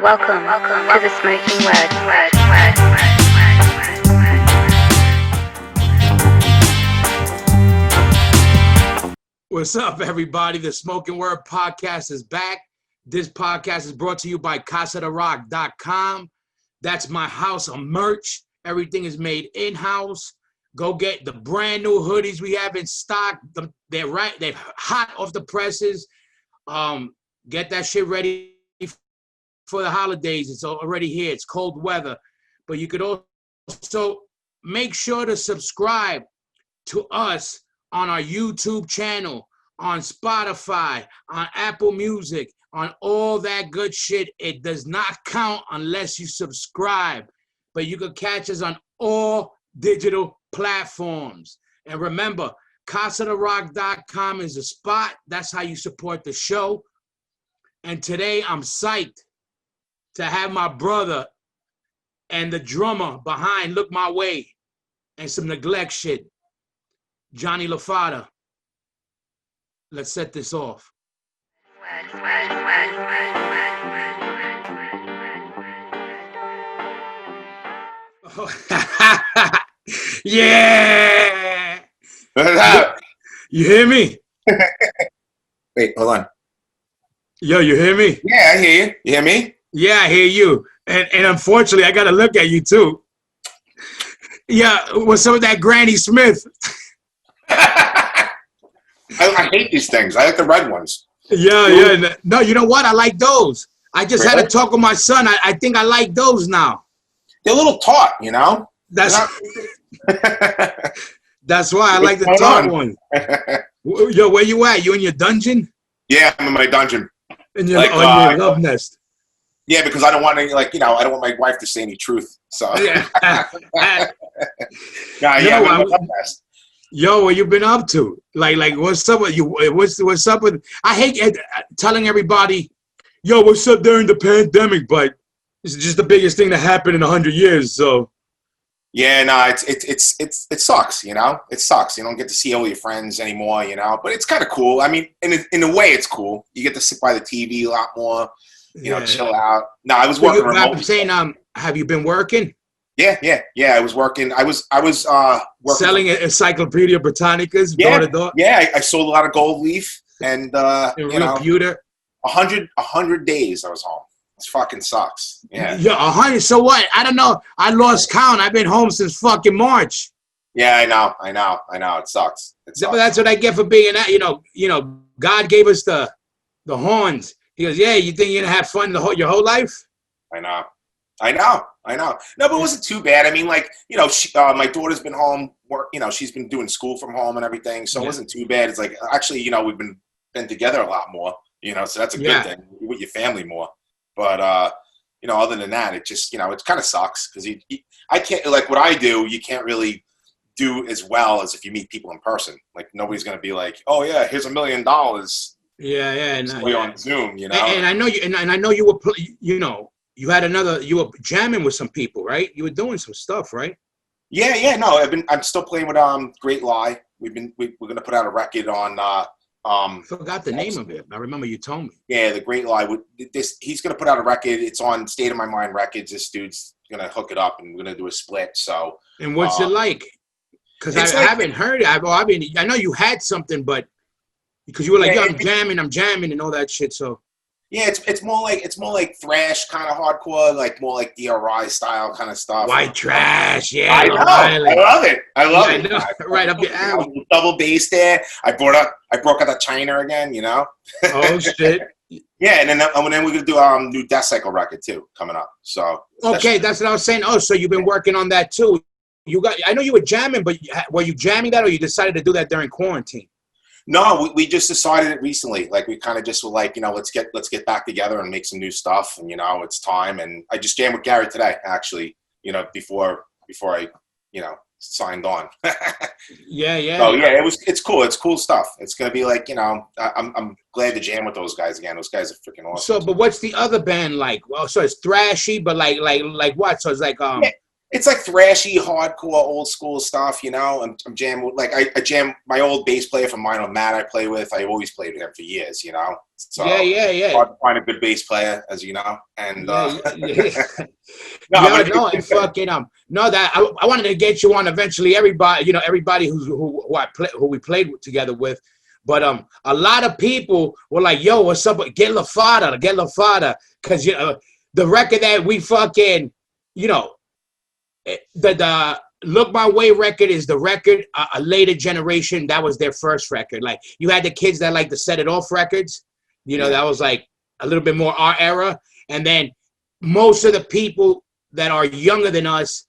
Welcome to the Smoking Word. What's up, everybody? The Smoking Word podcast is back. This podcast is brought to you by CasaDeRock.com. That's my house of merch. Everything is made in-house. Go get the brand new hoodies we have in stock. They're hot off the presses. Get that shit ready for the holidays. It's already here. It's cold weather. But you could also make sure to subscribe to us on our YouTube channel, on Spotify, on Apple Music, on all that good shit. It does not count unless you subscribe. But you can catch us on all digital platforms. And remember, CasaDeRock.com is the spot. That's how you support the show. And today I'm psyched to have my brother and the drummer behind Look My Way and some neglect shit, Johnny Lafata. Let's set this off. Yeah! You hear me? Wait, hold on. Yo, you hear me? Yeah, I hear you. You hear me? Yeah, I hear you. And unfortunately, I got to look at you, too. Yeah, what's up with that Granny Smith? I hate these things. I like the red ones. Yeah. No, you know what? I like those. I just had a talk with my son. I think I like those now. They're a little taut, you know? That's why I like the taut one. Yo, where you at? You in your dungeon? Yeah, I'm in my dungeon. In your love nest. Yeah, because I don't want any, I don't want my wife to say any truth. So yeah. I'm in my love nest. Yo, what you been up to? Like, what's up with you? What's up with? I hate telling everybody, yo, what's up during the pandemic? But it's just the biggest thing that happened in 100 years. So. Yeah, no, it sucks. You know, it sucks. You don't get to see all your friends anymore. You know, but it's kind of cool. I mean, in a way, it's cool. You get to sit by the TV a lot more. You know, chill out. No, I was working remotely. I'm saying, have you been working? Yeah. I was working. I was working selling Encyclopedia Britannicas. Yeah, door to door. Yeah. I sold a lot of gold leaf and computer. 100 days I was home. It fucking sucks. Yeah. Yeah, 100. So what? I don't know. I lost count. I've been home since fucking March. Yeah, I know. It sucks. But that's what I get for being that. You know. God gave us the horns. He goes, yeah. You think you're gonna have fun your whole life? I know. No, but it wasn't too bad. I mean, my daughter's been home. She's been doing school from home and everything, so it wasn't too bad. It's like actually, we've been together a lot more. So that's a good thing. You're with your family more. But other than that, it just it kind of sucks because I can't what I do. You can't really do as well as if you meet people in person. Like nobody's gonna be like, oh yeah, here's $1 million. Yeah. On Zoom, And I know you. And I know you were. You had you were jamming with some people, right? You were doing some stuff, right? Yeah. No, I'm still playing with Great Lie. We're gonna put out a record on. I forgot the name of it. I remember you told me. Yeah, the Great Lie. He's gonna put out a record. It's on State of My Mind Records. This dude's gonna hook it up, and we're gonna do a split. So. And what's it like? Because I haven't heard it. I know you had something, but because you were like, I'm jamming, and all that shit. So. Yeah, it's more like thrash kind of hardcore, like more like DRI style kind of stuff. White trash, yeah. I know. I love it. I love it. Right up your alley. Double bass there. I broke out the China again. Oh shit. Yeah, and then we're gonna do new Death Cycle record too coming up. So. Okay, that's what I was saying. Oh, so you've been working on that too. I know you were jamming, but were you jamming that, or you decided to do that during quarantine? No, we just decided it recently. Like we kind of just were like, let's get back together and make some new stuff. And it's time. And I just jammed with Gary today, actually. Before I, signed on. Yeah. So yeah, it's cool. It's cool stuff. It's gonna be like, I'm glad to jam with those guys again. Those guys are freaking awesome. So, but what's the other band like? Well, so it's thrashy, but like what? So it's like it's like thrashy, hardcore, old school stuff, you know. I'm jamming like I jam my old bass player from Mine on Matt I play with. I always played with him for years, you know. So yeah. hard to find a good bass player, as you know. And Yeah. no, No, and fucking no, that I wanted to get you on eventually. Everybody, everybody who we played together with, but a lot of people were like, "Yo, what's up? Get Lafata," because the record that we fucking, the Look My Way record is the record a later generation that was their first record. Like you had the kids that like the Set It Off records, that was like a little bit more our era, and then most of the people that are younger than us,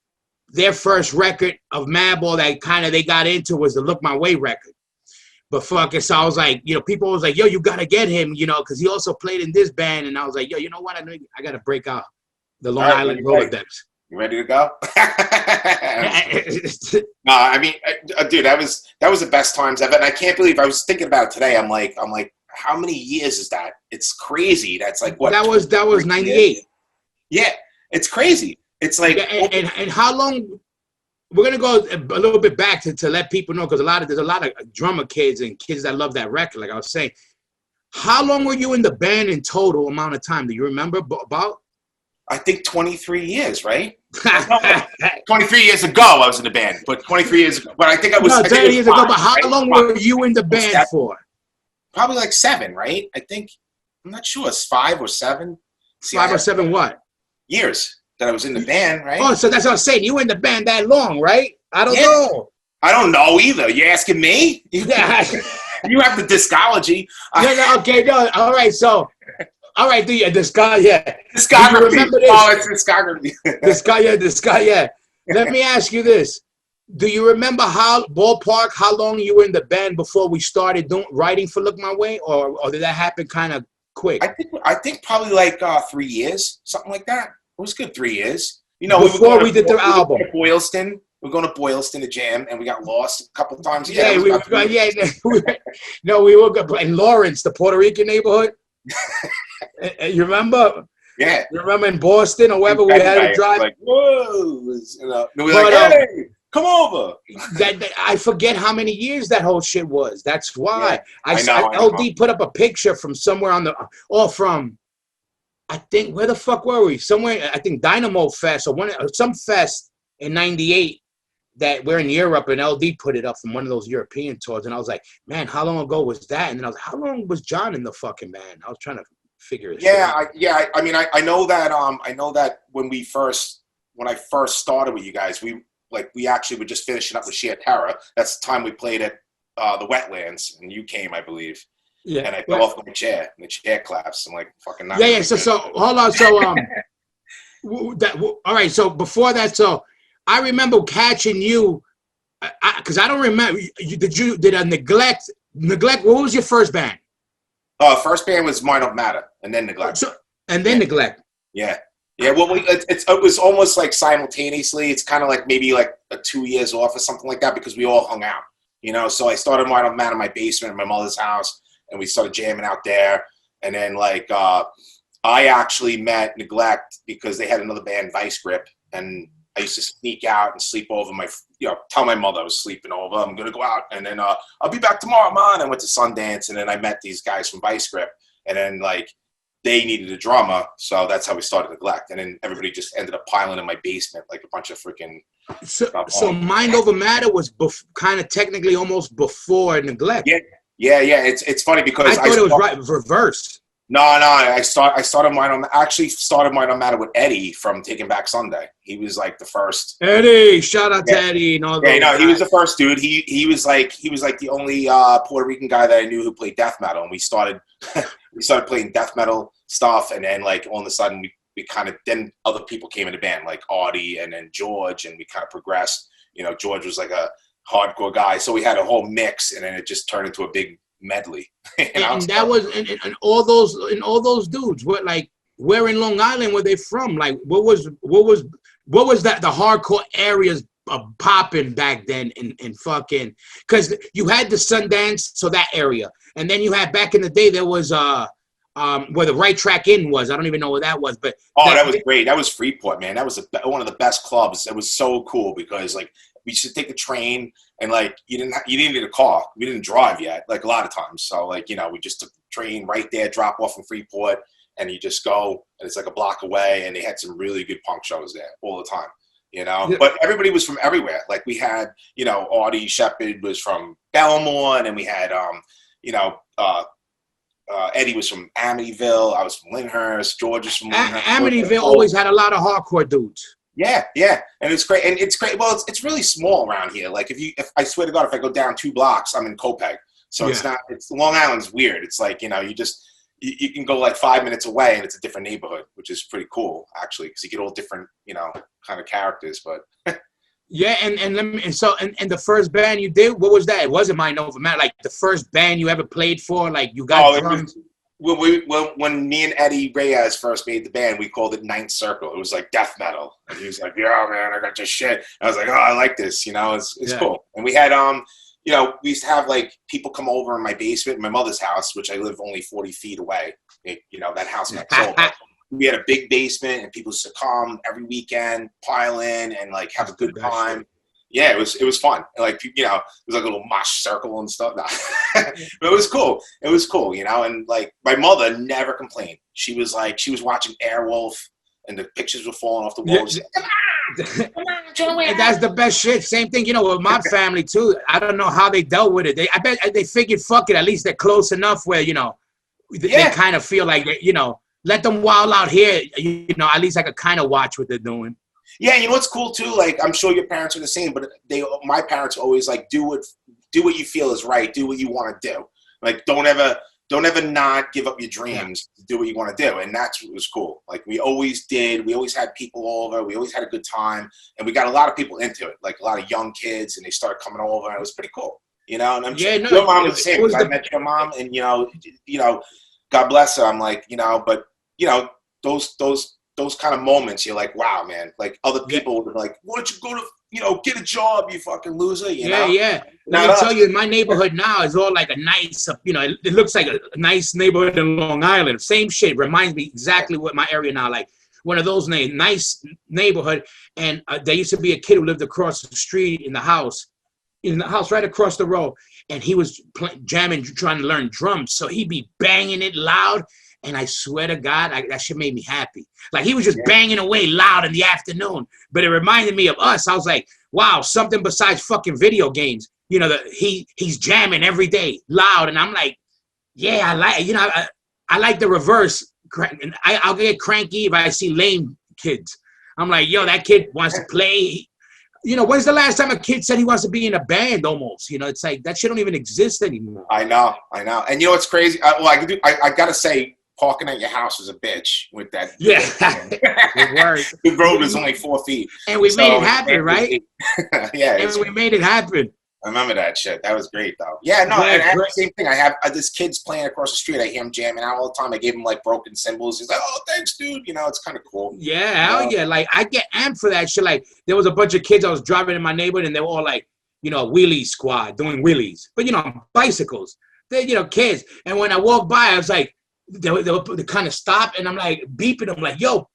their first record of Madball that kind of they got into was the Look My Way record. But fucking, so I was like, people was like, yo, you gotta get him, because he also played in this band, and I was like, yo, you know what? I gotta break out the Long Island Rolodex. You ready to go? No, I mean, dude, that was the best times ever. And I can't believe I was thinking about it today. I'm like, how many years is that? It's crazy. That's like what? That was 98. Yeah, it's crazy. It's like, and how long? We're gonna go a little bit back to let people know because there's a lot of drummer kids and kids that love that record. Like I was saying, how long were you in the band in total amount of time? Do you remember about? I think 23 years, right? 23 years ago, I was in the band, but 23 years ago. But I think I was. No, 30 years ago. But how right? long were you in the band for? Probably like 7, right? I think. I'm not sure. It's 5 or 7. 5 or 7 what? Years that I was in the band, right? Oh, so that's what I'm saying. You were in the band that long, right? I don't know. I don't know either. You asking me? Yeah. You have the discology. Okay, no. All right, so. All right, discography. Discography. Oh, it's discography. Discography. Yeah. Let me ask you this: do you remember how long you were in the band before we started writing for Look My Way, or did that happen kind of quick? I think probably like 3 years, something like that. It was good 3 years. Before we did the album. We're going to Boylston to jam, and we got lost a couple of times. Yeah, we were good. In Lawrence, the Puerto Rican neighborhood. You remember? Yeah. You remember in Boston or wherever we had to drive? Like, whoa. We're like, hey, come over. I forget how many years that whole shit was. That's why. Yeah, LD put up a picture from somewhere I think, where the fuck were we? Somewhere, I think Dynamo Fest or some fest in 98 that we're in Europe, and LD put it up from one of those European tours. And I was like, man, how long ago was that? And then I was like, how long was John in the fucking band? I was trying to figure it out. I mean, I know that when I first started with you guys, we actually were just finishing up with Sheer Terror. That's the time we played at the Wetlands, and you came, I believe. Yeah. And I fell off my chair, and the chair claps. I'm like, fucking not. Yeah. So hold on. So all right. So before that, I remember catching you, because I don't remember. Did a Neglect? What was your first band? First band was Mind Don't Matter, and then Neglect. Neglect. Yeah. Well, it was almost like simultaneously. It's kind of like maybe like 2 years off or something like that because we all hung out. So I started Mind Don't Matter in my basement at my mother's house, and we started jamming out there. And then I actually met Neglect because they had another band, Vice Grip, and I used to sneak out and sleep over tell my mother I was sleeping over. I'm going to go out, and then I'll be back tomorrow, man. I went to Sundance, and then I met these guys from Vice Grip, and then they needed a drummer, so that's how we started Neglect. And then everybody just ended up piling in my basement like a bunch of freaking So Mind Over Matter was kind of technically almost before Neglect. Yeah. It's funny because I thought it was reverse. No. I started Mind on Matter with Eddie from Taking Back Sunday. He was like the first. Eddie, shout out to Eddie and all that. Yeah, he was the first dude. He was like the only Puerto Rican guy that I knew who played death metal, and we started playing death metal stuff, and then all of a sudden we kind of, then other people came in the band like Artie and then George, and we kind of progressed. George was like a hardcore guy, so we had a whole mix, and then it just turned into a big medley. And that was and all those dudes where in Long Island were they from? Like what was that the hardcore areas popping back then in fucking, because you had the Sundance, so that area, and then you had back in the day there was where the Right Track Inn was. I don't even know where that was, but that was great. That was Freeport, man. That was one of the best clubs. It was so cool because like we used to take the train and like you didn't need a car. We didn't drive yet, like a lot of times. So like we just took the train right there, drop off in Freeport, and you just go, and it's like a block away. And they had some really good punk shows there all the time. Yeah. But everybody was from everywhere. Like we had, Audie Shepard was from Belmore, and we had, Eddie was from Amityville. I was from Lyndhurst. George was from Lyndhurst. Amityville always had a lot of hardcore dudes. Yeah, and it's great. And it's great. Well, it's really small around here. Like if I swear to God, if I go down 2 blocks, I'm in Copeg. So it's not. It's Long Island's weird. It's like you can go like 5 minutes away and it's a different neighborhood, which is pretty cool actually, because you get all different kind of characters. But yeah, and the first band you did, what was that? It wasn't Mind Over Matter. Like the first band you ever played for, like you got drums. When me and Eddie Reyes first made the band, we called it Ninth Circle. It was like death metal, and he was like, "Yeah, man, I got your shit." I was like, "Oh, I like this." It's cool. And we had we used to have like people come over in my basement, in my mother's house, which I live only 40 feet away. That house got sold. We had a big basement, and people used to come every weekend, pile in, and like have a good time. Yeah, it was fun. Like it was like a little mosh circle and stuff. But it was cool. It was cool, And like my mother never complained. She was watching Airwolf, and the pictures were falling off the walls. Yeah. And that's the best shit. Same thing, with my family too. I don't know how they dealt with it. I bet they figured, fuck it. At least they're close enough where they kind of feel like let them wild out here. At least I could kind of watch what they're doing. Yeah, you know what's cool too? Like I'm sure your parents are the same, but my parents always like do what you feel is right. Do what you want to do. Like don't ever not give up your dreams. Do what you want to do, and that's what was cool. Like we always did. We always had people over. We always had a good time, and we got a lot of people into it. Like a lot of young kids, and they started coming over, and it was pretty cool. And I'm sure your mom was the same. I met your mom, and God bless her. I'm like, but those kind of moments, you're like, wow, man. Like other people would be like, why don't you go to, get a job, you fucking loser, know? Yeah. Let me tell you, in my neighborhood now is all like a nice, it looks like a nice neighborhood in Long Island. Same shit. Reminds me exactly what my area now, like one of those nice neighborhood. And there used to be a kid who lived across the street in the house right across the road. And he was jamming, trying to learn drums. So he'd be banging it loud. And I swear to God, that shit made me happy. Like he was just banging away loud in the afternoon. But it reminded me of us. I was like, wow, something besides fucking video games. He's jamming every day loud. And I'm like, yeah, I like, I like the reverse. And I'll get cranky if I see lame kids. I'm like, yo, that kid wants to play. When's the last time a kid said he wants to be in a band almost? It's like that shit don't even exist anymore. I know. And what's crazy? I got to say, parking at your house was a bitch with that. Yeah. The road was only 4 feet. And we made it happen, right? Yeah. And we made it happen. I remember that shit. That was great, though. Yeah, no, and I have the same thing. I have this kid's playing across the street. I hear him jamming out all the time. I gave him, like, broken cymbals. He's like, oh, thanks, dude. It's kind of cool. Yeah, hell yeah. Like, I get amped for that shit. Like, there was a bunch of kids I was driving in my neighborhood, and they were all, like, wheelie squad, doing wheelies. But, bicycles. They're, kids. And when I walked by, I was like, they kind of stopped, and I'm like beeping them like, yo,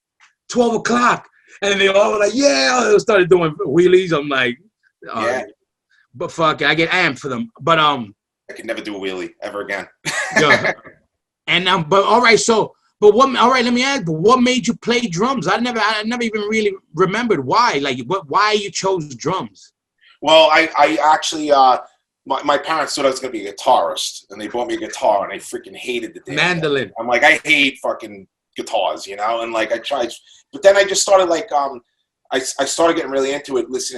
12 o'clock. And then they all were like, yeah, they started doing wheelies. I'm like, yeah. But fuck it, I get amped for them. But I could never do a wheelie ever again. Yeah. And but all right, let me ask, but what made you play drums? I never even really remembered why. Like why you chose drums? Well, I actually my parents thought I was going to be a guitarist, and they bought me a guitar, and I freaking hated the damn mandolin. Thing. I'm like, I hate fucking guitars, and like I tried, but then I just started like I started getting really into it, I was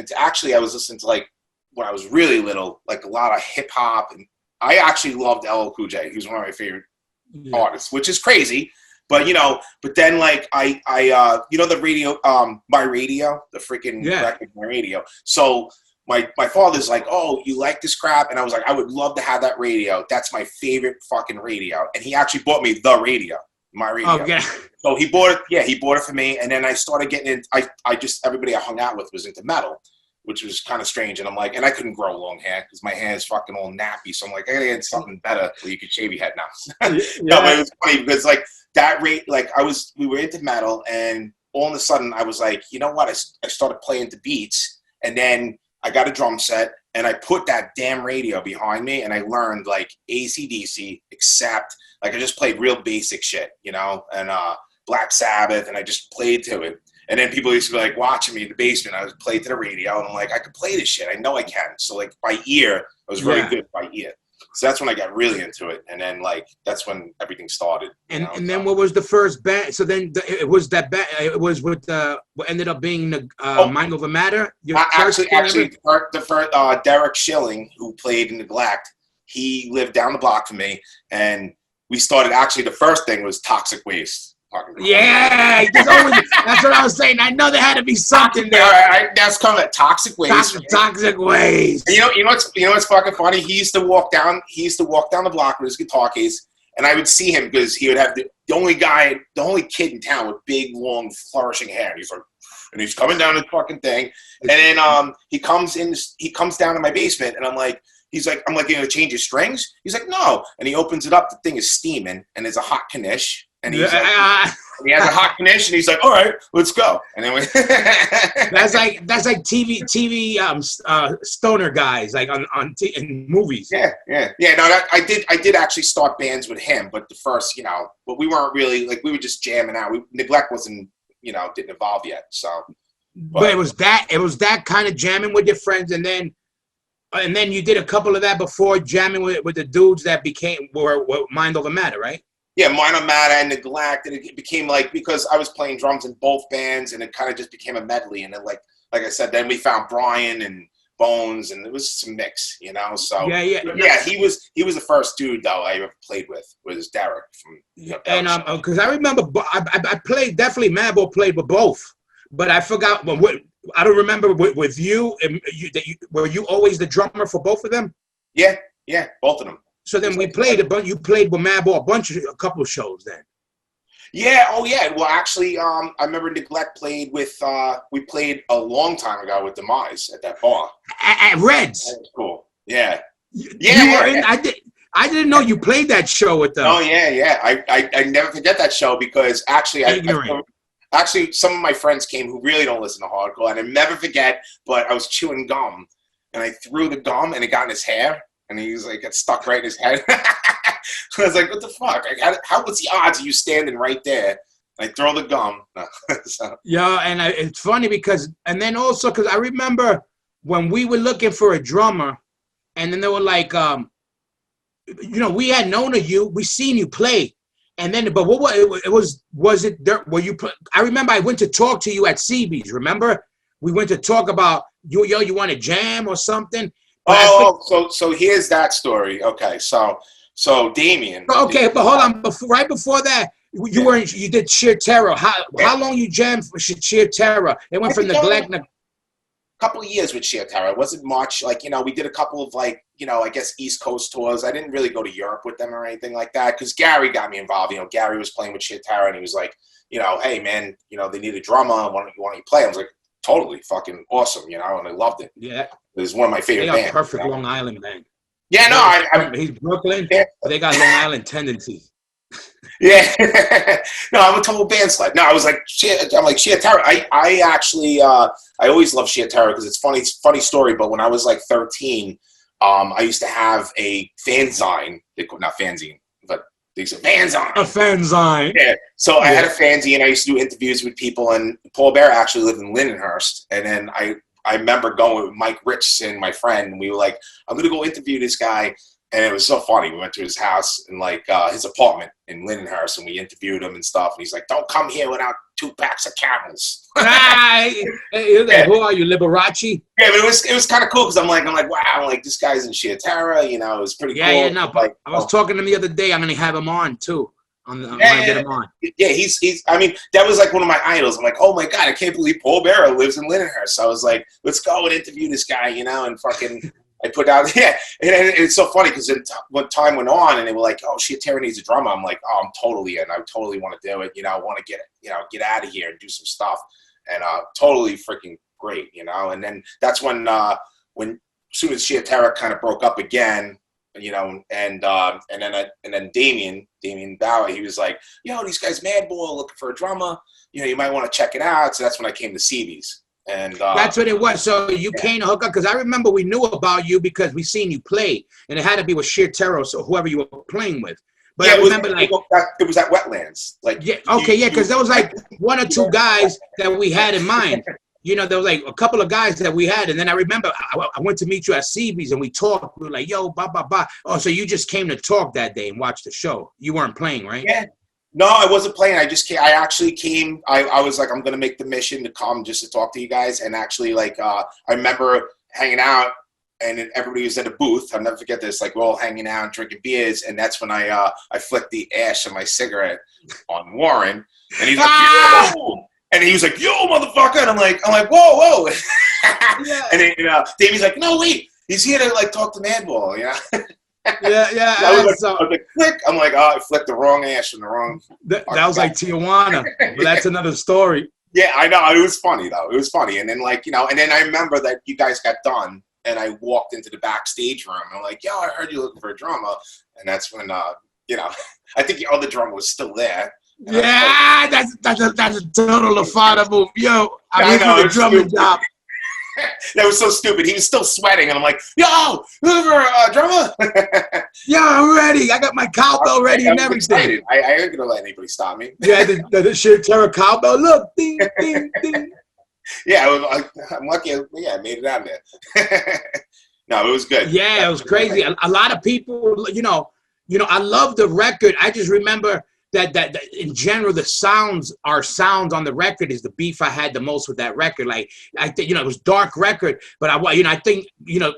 listening to like when I was really little, like a lot of hip hop, and I actually loved LL Cool J. He was one of my favorite artists, which is crazy. But but then like I the radio, my radio, the freaking record, my radio. So my father's like, oh, you like this crap? And I was like, I would love to have that radio. That's my favorite fucking radio. And he actually bought me the radio, my radio. Okay. So he bought it. Yeah, he bought it for me. And then I started getting in. Everybody I hung out with was into metal. which was kind of strange. And I'm like, and I couldn't grow long hair because my hair is fucking all nappy. So I'm like, I gotta get something better where you could shave your head now. No, but it was funny because like that rate, like we were into metal, and all of a sudden I was like, you know what? I started playing the beats, and then I got a drum set, and I put that damn radio behind me, and I learned like AC/DC, except like I just played real basic shit, you know, and Black Sabbath, and I just played to it. And then people used to be like watching me in the basement. I was playing to the radio, and I'm like, I could play this shit. I know I can. So like by ear, I was very good by ear. So that's when I got really into it, and then like that's when everything started. And then what was the first band? So then it was that band. It was with what ended up being the Mind Over Matter. Actually, the first Derek Schilling, who played in Neglect, he lived down the block from me, and we started. Actually, the first thing was Toxic Waste. Yeah, that's what I was saying. I know there had to be something there. All right, that's coming. Toxic Waste. Toxic Waste. And you know what's fucking funny? He used to walk down the block with his guitar case, and I would see him because he would have the only kid in town with big, long, flourishing hair. And he's coming down the fucking thing, and then he comes down to my basement, and I'm like, you gonna change your strings? He's like, no. And he opens it up. The thing is steaming, and there's a hot knish. And he's like, and he has a hot condition. And he's like, all right, let's go. And then that's like TV stoner guys, like in movies. Yeah. No, I did actually start bands with him, but the first, but we weren't really like we were just jamming out. Neglect wasn't, didn't evolve yet. So, but it was that kind of jamming with your friends, and then you did a couple of that before jamming with the dudes that were Mind Over Matter, right? Yeah, Mind Over Matter and Neglect, and it became like, because I was playing drums in both bands, and it kind of just became a medley. And then, like I said, then we found Brian and Bones, and it was just a mix, So yeah, he was the first dude though I ever played with was Derek from. And because I remember I played definitely Madball played with both, but I forgot I don't remember with you. Were you always the drummer for both of them? Yeah, both of them. So then we played you played with Madball a couple of shows then. Yeah, oh yeah. Well, actually, I remember Neglect played with, we played a long time ago with Demise at that bar. At Reds. That was cool. Yeah. I didn't know you played that show with them. Oh yeah. I never forget that show because actually, actually some of my friends came who really don't listen to hardcore, and I never forget, but I was chewing gum, and I threw the gum, and it got in his hair. And he was like, got stuck right in his head. I was like, what the fuck? What's the odds of you standing right there? I throw the gum. So. Yeah, and it's funny because I remember when we were looking for a drummer, and then they were like, we had known of you, we seen you play, and then, but was it there? Were you? I remember I went to talk to you at CB's. Remember, we went to talk about you want to jam or something. So here's that story. Okay, so Damien. Okay, but hold on. Right before that, you did Sheer Terror. How long you jammed for Sheer Terror? It went from Neglect. A couple of years with Sheer Terror. It wasn't much. Like we did a couple of I guess East Coast tours. I didn't really go to Europe with them or anything like that because Gary got me involved. Gary was playing with Sheer Terror, and he was like, hey man, they need a drummer. Why don't you play? I was like, totally fucking awesome, and I loved it. Yeah. It was one of my favorite bands. Perfect Long Island man. Yeah, no, he's Brooklyn. Yeah. They got Long Island tendencies. Yeah. No, I'm a total band slide. No, I was like, I'm like Sheer Terror. I actually, I always loved Sheer Terror because it's funny story. But when I was like 13, I used to have a fanzine. Not fanzine, but they said fanzine. A fanzine. Yeah. So I had a fanzine. I used to do interviews with people, and Paul Bear actually lived in Lindenhurst, and then I remember going with Mike Rich and my friend, and we were like, I'm going to go interview this guy. And it was so funny. We went to his house and his apartment in Lindenhurst, and we interviewed him and stuff. And he's like, don't come here without 2 packs of Camels. Who are you, Liberace? Yeah, but it was kind of cool because I'm like, wow, this guy's in Sheer Terror. It was pretty cool. Yeah, no, but I was talking to him the other day. I'm going to have him on, too. I'm going to get him on. Yeah, he's. I mean, that was like one of my idols. I'm like, oh my god, I can't believe Paul Bearer lives in Lindenhurst. So I was like, let's go and interview this guy, and fucking. I put out, and it's so funny because when time went on, and they were like, oh, Sheer Terror needs a drummer. I'm like, oh, I'm totally in. I totally want to do it. I want to get out of here and do some stuff, and totally freaking great, you know. And then that's when as soon as Sheer Terror kind of broke up again, you know, and then Damien Bauer, he was like, yo, these guys Madball looking for a drummer, you know, you might want to check it out. So that's when I came to CB's. And that's what it was. So you came to hook up, because I remember we knew about you because we seen you play, and it had to be with Sheer Terror, so whoever you were playing with. But yeah, I remember it was at Wetlands. Like because there was like one or two guys that we had in mind. You know, there was like a couple of guys that we had, and then I remember I went to meet you at CB's and we talked. We were like, yo, blah, blah, blah. Oh, so you just came to talk that day and watch the show. You weren't playing, right? Yeah. No, I wasn't playing. I just came. I actually came. I was like, I'm going to make the mission to come just to talk to you guys. And actually, like, I remember hanging out and everybody was at a booth. I'll never forget this. Like, we're all hanging out and drinking beers. And that's when I flicked the ash of my cigarette on Warren. And he's like, yo! And he was like, yo, motherfucker. And I'm like, whoa. Yeah. And then, Davey's like, no, wait. He's here to, like, talk to Madball, you know? Yeah. I was like, click. I'm like, I flicked the wrong ash and the wrong. That was like Tijuana. But that's another story. Yeah, I know. It was funny, though. It was funny. And then, like, you know, and then I remember that you guys got done. And I walked into the backstage room. And I'm like, yo, I heard you looking for a drummer. And that's when, you know, I think the other drummer was still there. Yeah, that's a total Lafata move. Yo, I know the drumming job. That was so stupid. He was still sweating, and I'm like, yo, looking for a drummer? Yeah, I'm ready. I got my cowbell ready and everything. I ain't gonna let anybody stop me. Yeah, the Sheer Terror cowbell. Look, ding, ding, ding. Yeah, I'm lucky. I made it out there. No, it was good. Yeah, it was crazy. A lot of people, you know, I love the record. I just remember that in general, our sounds on the record is the beef I had the most with that record. Like, I think, you know, it was dark record, but I think, you know,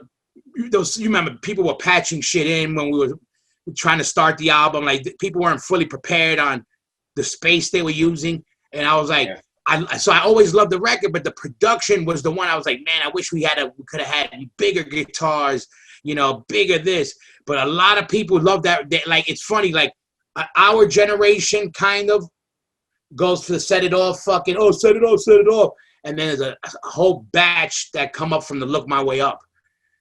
you remember people were patching shit in when we were trying to start the album. Like, people weren't fully prepared on the space they were using. And I was like, so I always loved the record, but the production was the one I was like, man, I wish we could have had bigger guitars, you know, bigger this. But a lot of people love that. Like, it's funny, like, our generation kind of goes to set it off, set it off. And then there's a whole batch that come up from the Look My Way Up.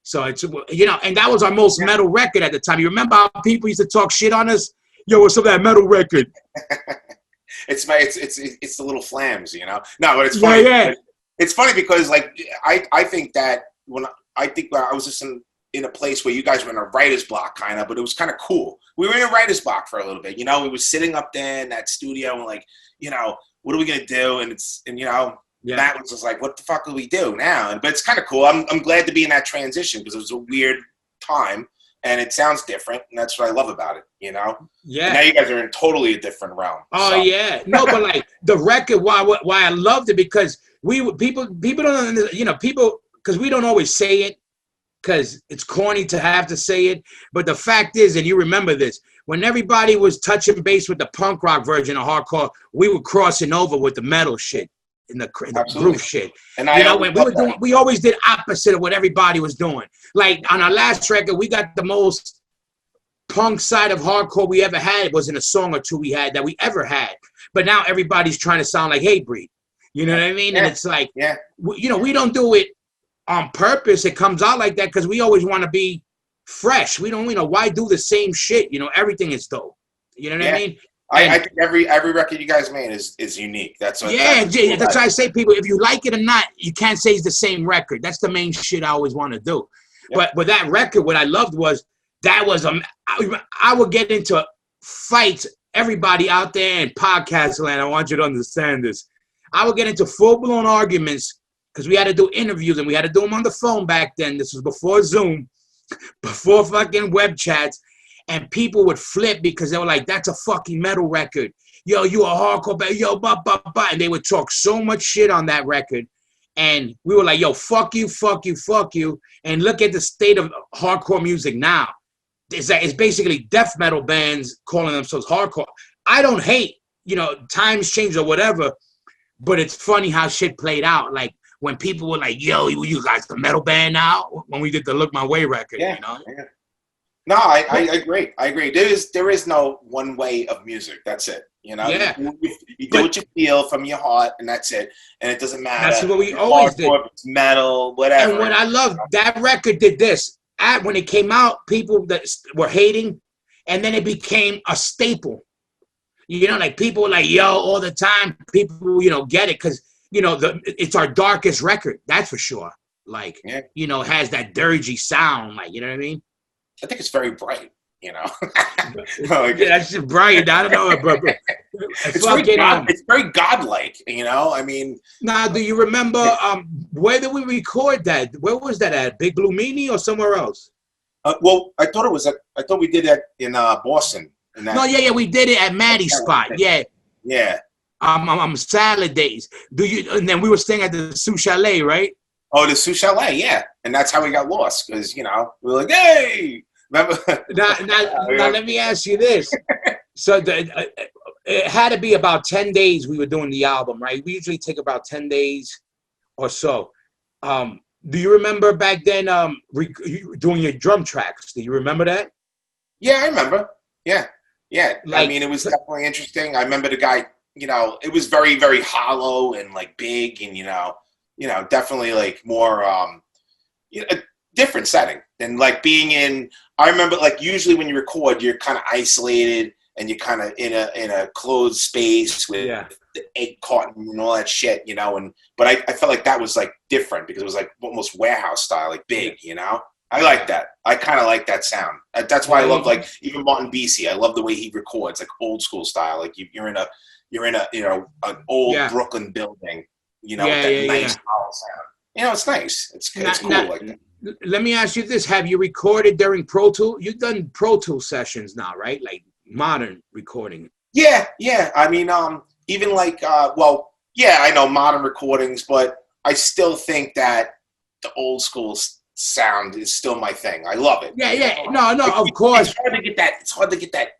So it's, you know, and that was our most metal record at the time. You remember how people used to talk shit on us? Yo, what's up with that metal record? It's the little flams, you know? No, but it's funny. Yeah. It's funny because, like, I think that when I was just in a place where you guys were in a writer's block, kind of, but it was kind of cool. We were in a writer's block for a little bit, you know. We were sitting up there in that studio and like, you know, what are we gonna do? And you know, Matt was just like, what the fuck do we do now? But it's kind of cool. I'm glad to be in that transition because it was a weird time and it sounds different, and that's what I love about it, you know. Yeah. And now you guys are in totally a different realm. Oh so. Yeah, no, but like the record, why I loved it because people don't, you know, because we don't always say it. Because it's corny to have to say it. But the fact is, and you remember this, when everybody was touching base with the punk rock version of hardcore, we were crossing over with the metal shit and the groove shit. And you know, when we always did opposite of what everybody was doing. Like on our last record, we got the most punk side of hardcore we ever had. It wasn't a song or two we had that we ever had. But now everybody's trying to sound like Hatebreed. You know what I mean? Yeah. And it's like, you know, we don't do it on purpose. It comes out like that because we always want to be fresh. We don't, you know, why do the same shit? You know, everything is dope. You know what I mean? I think every record you guys made is unique. That's what. Yeah, that's why I say, people, if you like it or not, you can't say it's the same record. That's the main shit I always want to do. Yep. But that record, what I loved was that was I would get into fights. Everybody out there in podcast land, I want you to understand this. I would get into full blown arguments. Because we had to do interviews and we had to do them on the phone back then. This was before Zoom, before fucking web chats. And people would flip because they were like, that's a fucking metal record. Yo, you a hardcore band. Yo, blah, blah, blah. And they would talk so much shit on that record. And we were like, yo, fuck you, fuck you, fuck you. And look at the state of hardcore music now. It's basically death metal bands calling themselves hardcore. I don't hate, you know, times change or whatever. But it's funny how shit played out. Like, when people were like, yo, you guys the metal band now? When we did the Look My Way record, you know? Yeah. No, I agree. I agree. There is no one way of music. That's it. You know, Yeah. you do what you feel from your heart, and that's it. And it doesn't matter. That's what we always did. It's metal, whatever. And what I love, that record did this. When it came out, people that were hating, and then it became a staple. You know, like people were like, yo, all the time. People, get it because, it's our darkest record. That's for sure. Like, has that dirgy sound. Like, you know what I mean? I think it's very bright. That's just bright. I don't know, but it's very godlike. I mean. Now, do you remember where did we record that? Where was that at? Big Blue Meanie or somewhere else? Well, I thought we did that in Boston. We did it at Maddie's spot. Yeah. Salad days. And then we were staying at the Sioux Chalet, right? Oh, the Sioux Chalet, yeah. And that's how we got lost because we were like, hey. Remember? Now, let me ask you this. So it had to be about 10 days we were doing the album, right? We usually take about 10 days or so. Do you remember back then doing your drum tracks? Do you remember that? Yeah, I remember. Yeah. I mean, it was definitely interesting. I remember the guy, it was very, very hollow and like big and, definitely like more, a different setting than like being in. I remember like usually when you record, you're kind of isolated and you're kind of in a closed space with the egg carton and all that shit, but I felt like that was like different because it was like almost warehouse style, like big, I like that. I kind of like that sound. That's why I love like even Martin Beasy. I love the way he records, like old school style. Like you're in an old Brooklyn building, with that nice hollow sound. It's nice. It's cool. Like let me ask you this: have you recorded during Pro Tool? You've done Pro Tool sessions now, right? Like modern recording. Yeah. I mean, even like, I know modern recordings, but I still think that the old school sound is still my thing. I love it. Yeah. No, of course. It's hard to get that. It's hard to get that.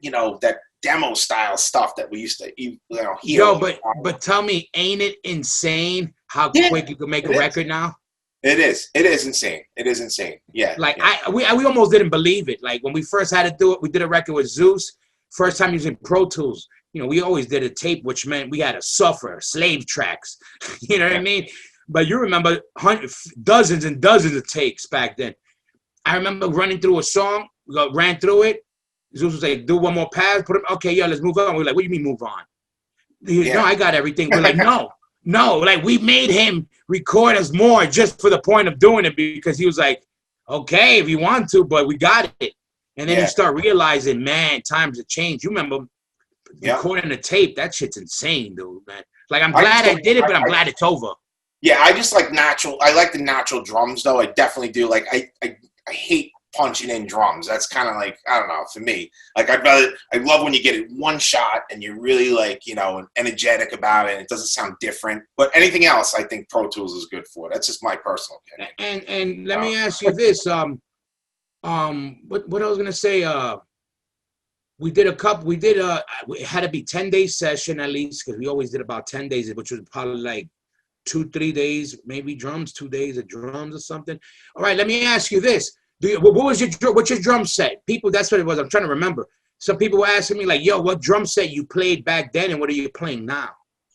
That demo style stuff that we used to, hear. Yo, but tell me, ain't it insane how quick you can make a record now? It is. It is insane. It is insane. Yeah. Like we almost didn't believe it. Like when we first had to do it, we did a record with Zeus. First time using Pro Tools. We always did a tape, which meant we had to suffer slave tracks. You know what I mean? But you remember dozens and dozens of takes back then. I remember running through a song, ran through it. Zeus was like, do one more pass, okay, let's move on. We're like, what do you mean move on? No, I got everything. We're like, no, like we made him record us more just for the point of doing it because he was like, okay, if you want to, but we got it. And then you start realizing, man, times have changed. You remember recording a tape, that shit's insane, dude, man. Like, I'm glad I did it, but I'm glad it's over. Yeah, I just like I like the natural drums, though. I definitely do. Like, I hate punching in drums. That's kind of like, I don't know, for me. Like, I love when you get it one shot and you're really like, energetic about it. It doesn't sound different. But anything else, I think Pro Tools is good for. That's just my personal opinion. And let me ask you this. What I was gonna say, it had to be 10-day session at least, because we always did about 10 days, which was probably like 2-3 days, maybe drums, 2 days of drums or something. All right, let me ask you this. What's your drum set? People, that's what it was. I'm trying to remember. Some people were asking me like, yo, what drum set you played back then and what are you playing now?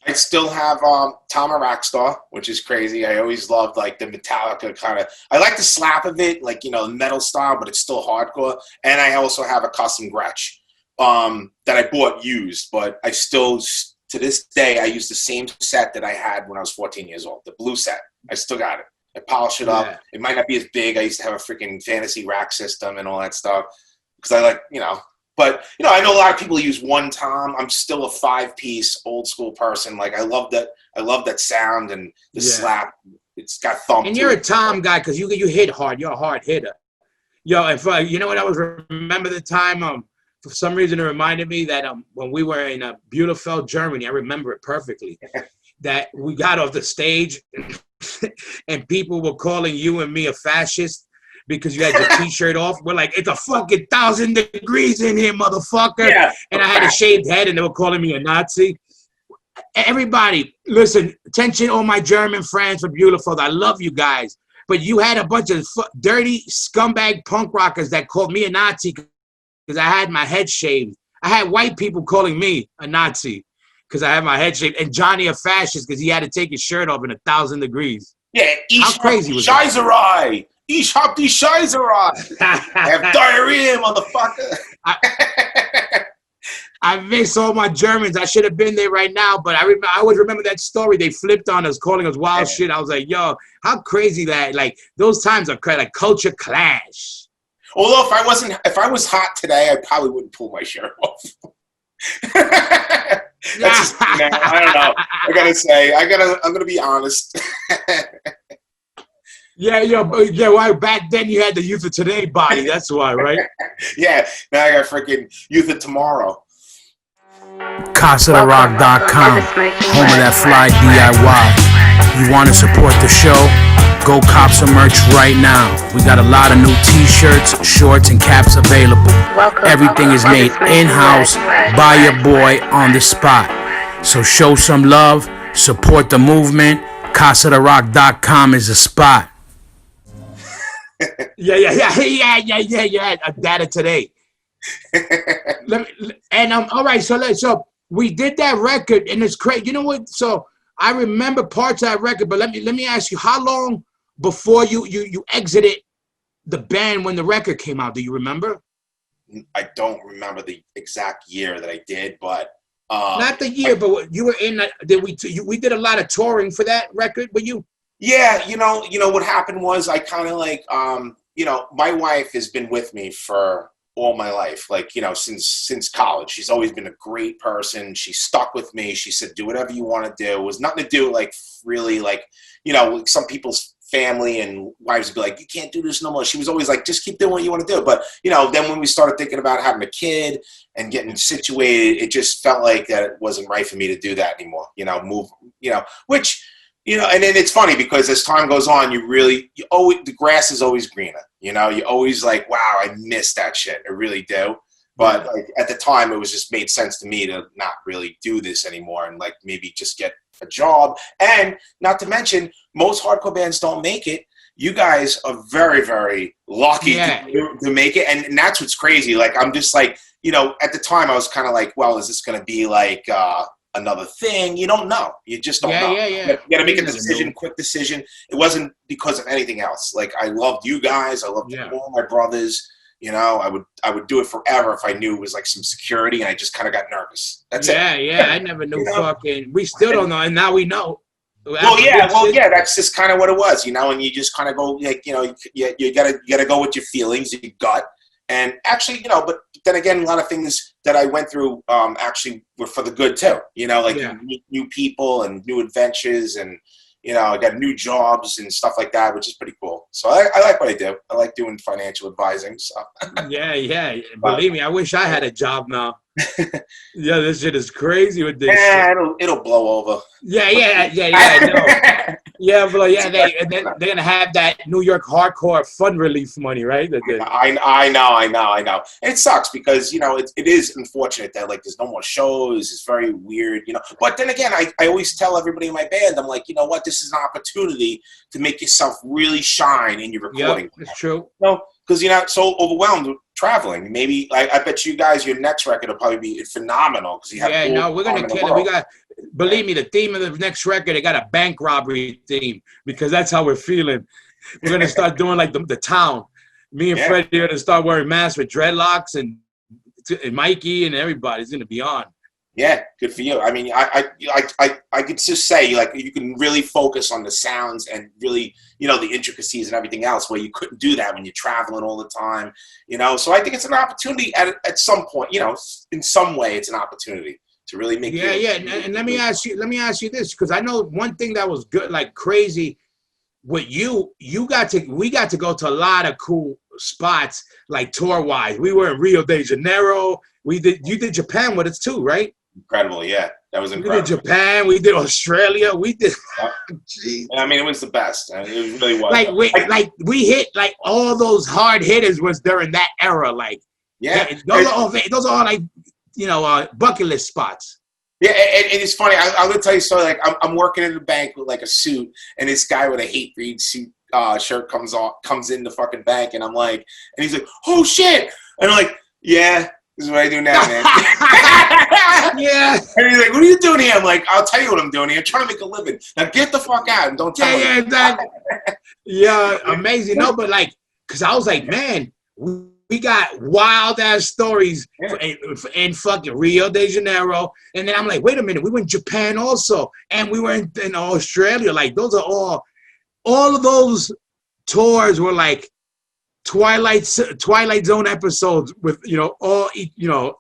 I still have Tom Rockstar, which is crazy. I always loved like the Metallica kind of. I like the slap of it, like metal style, but it's still hardcore. And I also have a custom Gretsch that I bought used, but I still, to this day, I use the same set that I had when I was 14 years old. The blue set, I still got it. I polish it up. Yeah. It might not be as big. I used to have a freaking fantasy rack system and all that stuff because I like, But, I know a lot of people use one tom. I'm still a 5-piece old school person. Like, I love that sound and the slap. It's got thump. And you're a tom guy because you hit hard. You're a hard hitter. Yo, if you know what I was remember the time, for some reason it reminded me that when we were in Bielefeld, Germany, I remember it perfectly, that we got off the stage and people were calling you and me a fascist because you had your t-shirt off. We're like, it's a fucking 1,000 degrees in here, motherfucker. Yeah, and I had a shaved head and they were calling me a Nazi. Everybody, listen, attention all my German friends from Bielefeld. I love you guys. But you had a bunch of dirty scumbag punk rockers that called me a Nazi because I had my head shaved. I had white people calling me a Nazi because I had my head shaved, and Johnny a fascist because he had to take his shirt off in 1,000 degrees. Yeah, How crazy was that? Scheißerei. Ich hab die Scheißerei. I have diarrhea, motherfucker. I miss all my Germans. I should have been there right now, but I always remember that story. They flipped on us, calling us wild shit. I was like, yo, how crazy that, like, those times are crazy, like culture clash. Although if I was hot today, I probably wouldn't pull my shirt off. That's just, I don't know. I gotta say, I'm gonna be honest. Yeah. Why back then you had the Youth of Today body? That's why, right? Yeah. Now I got freaking Youth of Tomorrow. CasaDeRock.com, home of that fly DIY. You want to support the show? Go cop some merch right now. We got a lot of new t-shirts, shorts, and caps available. Everything is made in-house by your boy on the spot. So show some love, support the movement. CasaDeRock.com is the spot. Yeah. Data today. All right. So we did that record, and it's crazy. You know what? So I remember parts of that record, but let me ask you, how long before you exited the band when the record came out? Do you remember? I don't remember the exact year that I did, but not the year, but you were in. We did a lot of touring for that record. Were you? Yeah, you know what happened was I kind of like my wife has been with me for all my life, like, since college. She's always been a great person. She stuck with me. She said, do whatever you want to do. It was nothing to do, like, really, like, some people's family and wives would be like, you can't do this no more. She was always like, just keep doing what you want to do. But, then when we started thinking about having a kid and getting situated, it just felt like that it wasn't right for me to do that anymore, which, and then it's funny because as time goes on, the grass is always greener. You always like, wow, I miss that shit. I really do. But like at the time, it was just made sense to me to not really do this anymore and like maybe just get a job. And not to mention, most hardcore bands don't make it. You guys are very, very lucky to make it. And that's what's crazy. Like, I'm just like, at the time I was kind of like, well, is this going to be like, another thing? You don't know. You just don't know. You got to make a decision, quick decision. It wasn't because of anything else. Like, I loved you guys. I loved all my brothers. I would do it forever if I knew it was like some security, and I just kind of got nervous. That's it. Yeah. I never knew fucking. We still don't know, and now we know. That's just kind of what it was, and you just kind of go like, you gotta go with your feelings, your gut. And actually, but then again, a lot of things that I went through actually were for the good too. You meet new people and new adventures, and I got new jobs and stuff like that, which is pretty cool. So I like what I do. I like doing financial advising. So. Yeah. Believe me, I wish I had a job now. Yeah, this shit is crazy with this. Yeah, it'll blow over. Yeah. No. Yeah, bro. Yeah, they're gonna have that New York hardcore fund relief money, right? I know. And it sucks because it is unfortunate that like there's no more shows. It's very weird, But then again, I always tell everybody in my band, I'm like, you know what? This is an opportunity to make yourself really shine in your recording. Yeah, it's true. Because you're not so overwhelmed with traveling. Maybe I bet you guys, your next record will probably be phenomenal because you have. Yeah, no, we're gonna kill it. We got. Believe me, the theme of the next record, they got a bank robbery theme because that's how we're feeling. We're going to start doing like the town. Me and Freddie are going to start wearing masks with dreadlocks and Mikey and everybody's going to be on. Yeah, good for you. I mean, I could just say like you can really focus on the sounds and really, the intricacies and everything else where you couldn't do that when you're traveling all the time, So I think it's an opportunity at some point, in some way it's an opportunity to really make and let me ask you this, because I know one thing that was good, like crazy with we got to go to a lot of cool spots, like tour wise. We were in Rio de Janeiro. You did Japan with us too, right? Incredible, yeah, that was incredible. We did Japan, we did Australia, we did. I mean, it was the best. It really was. We hit like all those hard hitters was during that era, like those are all like. Bucket list spots. Yeah, and it's funny. I'm gonna tell you a story. Like, I'm working in the bank with like a suit, and this guy with a hate breed suit shirt comes in the fucking bank, and I'm like, and he's like, oh shit, and I'm like, yeah, This is what I do now, man. Yeah. And he's like, what are you doing here? I'm like, I'll tell you what I'm doing here. I'm trying to make a living. Now get the fuck out and don't tell me. Yeah, exactly. Yeah, amazing. No, but like, because I was like, man, we got wild ass stories in fucking Rio de Janeiro. And then I'm like, wait a minute, we went to Japan also. And we were in Australia. Like, those are all of those tours were like Twilight Zone episodes with,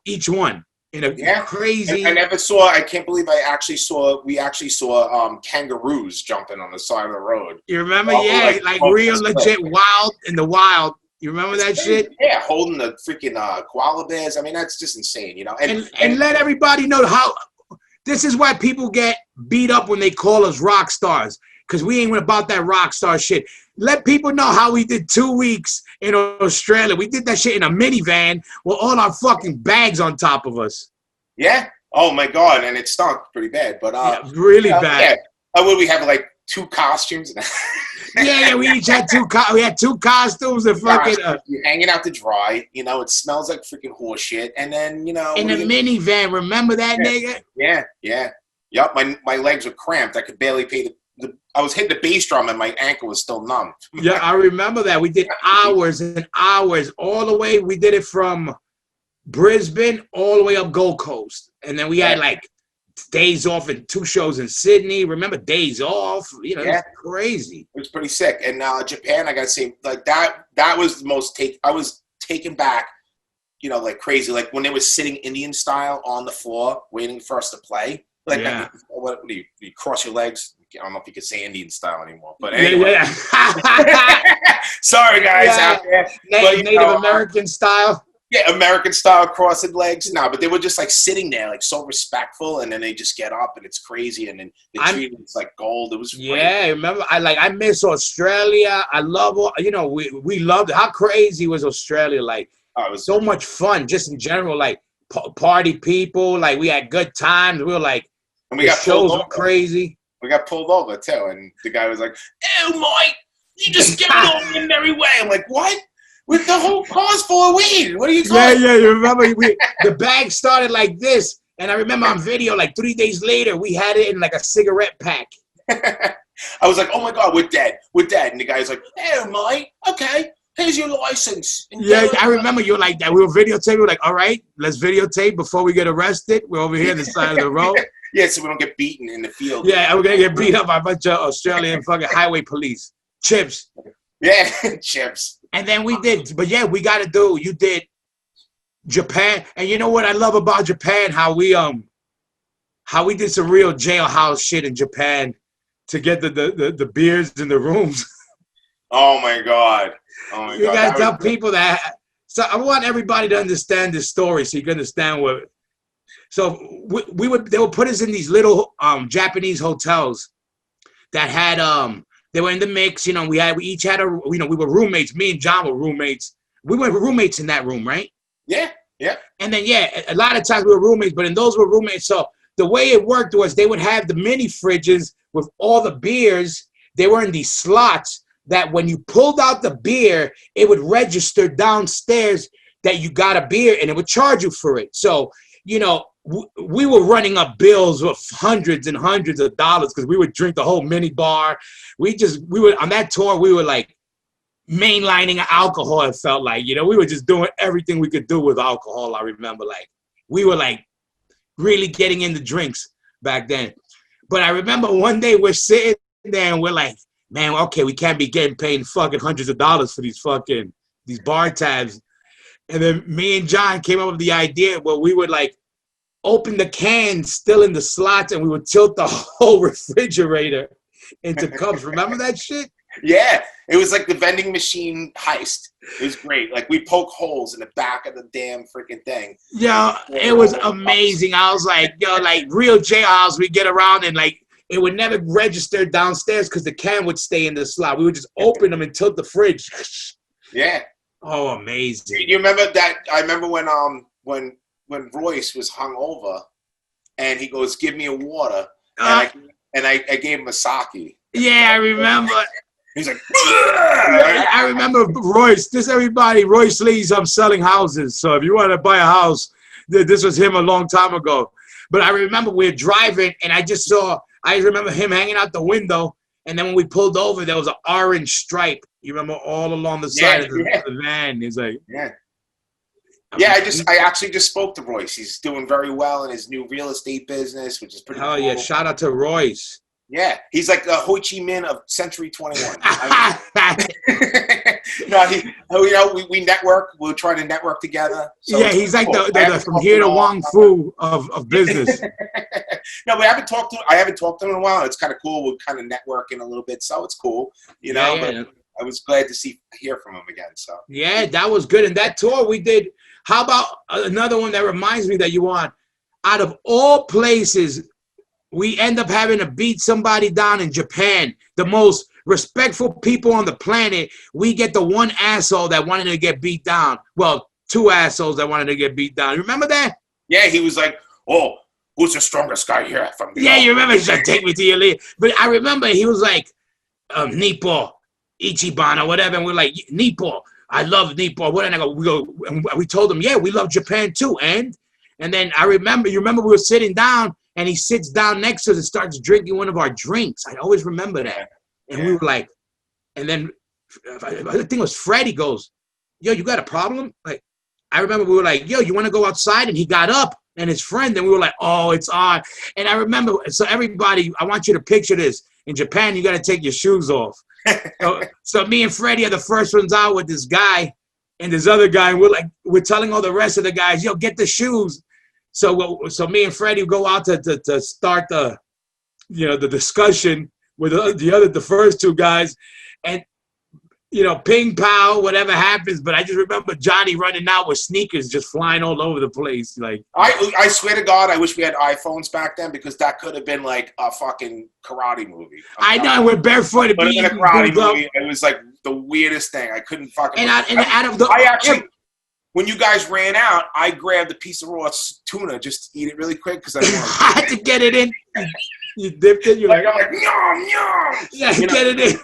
each one in a crazy. I never saw, I can't believe we actually saw kangaroos jumping on the side of the road. You remember? Like real legit wild in the wild. You remember that shit? Yeah, holding the freaking koala bears. I mean, that's just insane, you know. And let everybody know how. This is why people get beat up when they call us rock stars, because we ain't about that rock star shit. Let people know how we did 2 weeks in Australia. We did that shit in a minivan with all our fucking bags on top of us. Yeah. Oh my God, and it stunk pretty bad, but really bad. Yeah. Would we have like 2 costumes? Yeah, we each had two costumes and fucking you're hanging out to dry. You know, it smells like freaking horse shit. And then, you know, in a minivan. Remember that, nigga? Yeah. Yup. My legs were cramped. I could barely pay I was hitting the bass drum and my ankle was still numb. Yeah, I remember that. We did hours and hours all the way. We did it from Brisbane all the way up Gold Coast, and then we had like days off and 2 shows in Sydney. Remember days off? You know, it was crazy. It was pretty sick. And Japan, I gotta say, like that was the most I was taken back, you know, like crazy. Like when they were sitting Indian style on the floor waiting for us to play. Like, what do you cross your legs? I don't know if you could say Indian style anymore, but anyway. Sorry, guys out there. Native American style. Yeah, American style crossing legs. No, but they were just like sitting there, like so respectful, and then they just get up, and it's crazy, and then they treat it like gold. It was great. I remember. I miss Australia. I love, we loved it. How crazy was Australia? Like, it was so much fun, just in general. Like party people. Like we had good times. We were like, and we got shows were crazy. We got pulled over too, and the guy was like, "Ew, Mike, you just get along in every way." I'm like, "What? With the whole car's full of weed? What are you calling?" Yeah. You remember the bag started like this, and I remember on video, like 3 days later, we had it in like a cigarette pack. I was like, "Oh my God, we're dead. And the guy's like, "Ew, Mike, okay, here's your license." Yeah, I remember you were like that. We were videotaping. We were like, "All right, let's videotape before we get arrested. We're over here on the side of the road." Yeah, so we don't get beaten in the field. Yeah, we're going to get beat up by a bunch of Australian fucking highway police. Chips. Yeah, chips. And then we did, but yeah, we got to do, you did Japan. And you know what I love about Japan? How we did some real jailhouse shit in Japan to get the beers in the rooms. Oh my God. You got to tell people that. So I want everybody to understand this story so you can understand what. So they would put us in these little Japanese hotels that had they were in the mix. You know, we each had we were roommates. Me and John were roommates. We were roommates in that room, right? Yeah. And then a lot of times we were roommates, but in those were roommates. So the way it worked was they would have the mini fridges with all the beers. They were in these slots that when you pulled out the beer, it would register downstairs that you got a beer and it would charge you for it. So, you know, we were running up bills of hundreds and hundreds of dollars because we would drink the whole mini bar. We were on that tour. We were like mainlining alcohol. It felt like, you know, we were just doing everything we could do with alcohol. I remember like we were like really getting into drinks back then. But I remember one day we're sitting there and we're like, man, okay, we can't be getting paid fucking hundreds of dollars for these bar tabs. And then me and John came up with the idea where we would like open the cans still in the slots and we would tilt the whole refrigerator into cups. Remember that shit? Yeah. It was like the vending machine heist. It was great. Like we poke holes in the back of the damn freaking thing. Yo, it was amazing. I was like, like real jailhouse, we get around and like it would never register downstairs because the can would stay in the slot. We would just open them and tilt the fridge. Yeah. Oh, amazing. You remember that? I remember when Royce was hung over and he goes, "Give me a water." And I gave him a sake. Yeah, I remember. He's like, I remember Royce. Royce Lee's selling houses. So if you want to buy a house, this was him a long time ago. But I remember we were driving, and I remember him hanging out the window. And then when we pulled over, there was an orange stripe. You remember all along the side of the van. He's like, I actually just spoke to Royce. He's doing very well in his new real estate business, which is pretty cool. Yeah, shout out to Royce. Yeah, he's like the Ho Chi Minh of Century 21. We network. We're trying to network together. So he's like the from here to Wong Fu of business. No, I haven't talked to him in a while. It's kind of cool. We're kind of networking a little bit, so it's cool, But I was glad to hear from him again. So yeah, that was good. And that tour we did. How about another one that reminds me that you want? Out of all places, we end up having to beat somebody down in Japan. The most respectful people on the planet. We get the one asshole that wanted to get beat down. Well, two assholes that wanted to get beat down. You remember that? Yeah, he was like, "Oh, who's the strongest guy here from the?" Yeah, you remember? He said, "Take me to your lead." But I remember he was like, "Nippo, Ichiban, or whatever," and we're like, "Nippo, I love Nippo." What? And I go, we told him, "Yeah, we love Japan too." And then you remember we were sitting down. And he sits down next to us and starts drinking one of our drinks. I always remember that. And we were like, and then I think it was Freddie goes, "Yo, you got a problem?" Like, I remember we were like, "Yo, you want to go outside?" And he got up and his friend, and we were like, "Oh, it's on." And I remember, so everybody, I want you to picture this. In Japan, you got to take your shoes off. So me and Freddie are the first ones out with this guy and this other guy. And we're telling all the rest of the guys, "Yo, get the shoes." So me and Freddie go out to start the discussion with the first two guys, and ping pow, whatever happens. But I just remember Johnny running out with sneakers just flying all over the place. Like I swear to God, I wish we had iPhones back then because that could have been like a fucking karate movie. I know, we're barefooted. But in a karate movie, it was like the weirdest thing. I couldn't fucking. When you guys ran out, I grabbed a piece of raw tuna just to eat it really quick because I had to get it in. You dipped it. I'm like, yum, yum. Yeah, get it in.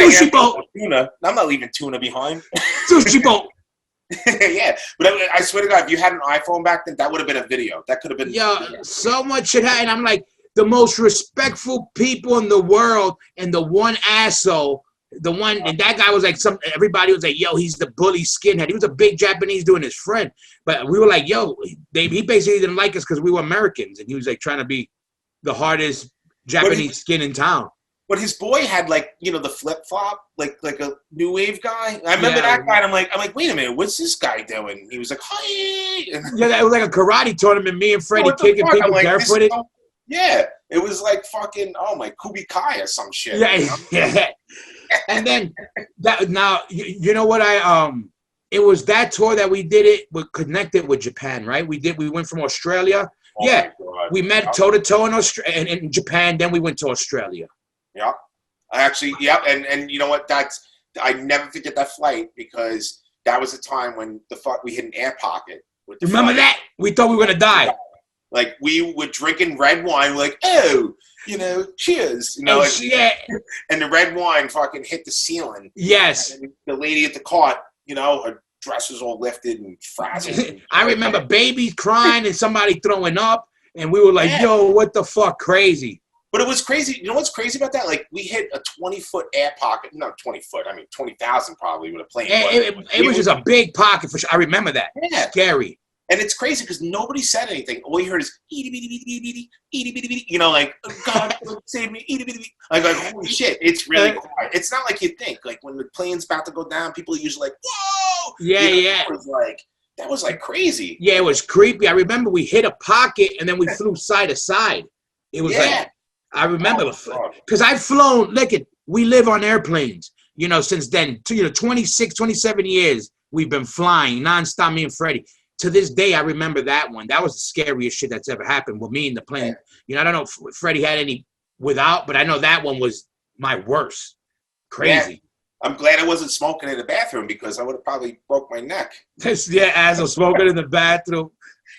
Sushi boat. Tuna. I'm not leaving tuna behind. Sushi boat. Yeah, but I swear to God, if you had an iPhone back then, that would have been a video. That could have been. Yeah, so much shit happened. I'm like, the most respectful people in the world, and the one asshole. And that guy was like, everybody was like, "Yo, he's the bully skinhead." He was a big Japanese dude and his friend. But we were like, "Yo," he basically didn't like us because we were Americans. And he was like trying to be the hardest Japanese skin in town. But his boy had the flip flop, like a new wave guy. I remember that guy. And I'm like, wait a minute, what's this guy doing? He was like, "Hi." Yeah, it was like a karate tournament. Me and Freddie kicking people barefooted. Yeah, it was like fucking Kubikai or some shit. Yeah. And then you know what it was that tour that we did it connected with Japan, right? We went from Australia. We met toe to toe in Japan, then we went to Australia. Yeah. And you know what, I never forget that flight because that was the time when we hit an air pocket with the Remember that? We thought we were gonna die. Like we were drinking red wine, we're like, "Oh, cheers." And the red wine fucking hit the ceiling. Yes. And the lady at the cart, her dress was all lifted and frazzled. I remember babies crying and somebody throwing up, and we were like, "Yo, what the fuck, crazy." But it was crazy. You know what's crazy about that? Like we hit a 20-foot air pocket. Not 20 foot. I mean 20,000 probably with a plane. It was just a big pocket for sure. I remember that. Yeah. Scary. And it's crazy because nobody said anything. All you heard is itty bitty bitty bitty itty bitty bitty. Like, "Oh, God, save me, itty bitty bitty." Like holy shit, it's really quiet. It's not like you think. Like when the plane's about to go down, people are usually like, "Whoa!" Yeah. That was like crazy. Yeah, it was creepy. I remember we hit a pocket and then we flew side to side. It was like I remember because I've flown. Look, we live on airplanes. Since then, 26, 27 years we've been flying nonstop. Me and Freddie. To this day, I remember that one. That was the scariest shit that's ever happened with me in the plane. I don't know if Freddie had any without, but I know that one was my worst. Crazy. Yeah. I'm glad I wasn't smoking in the bathroom because I would have probably broke my neck. As I'm smoking in the bathroom.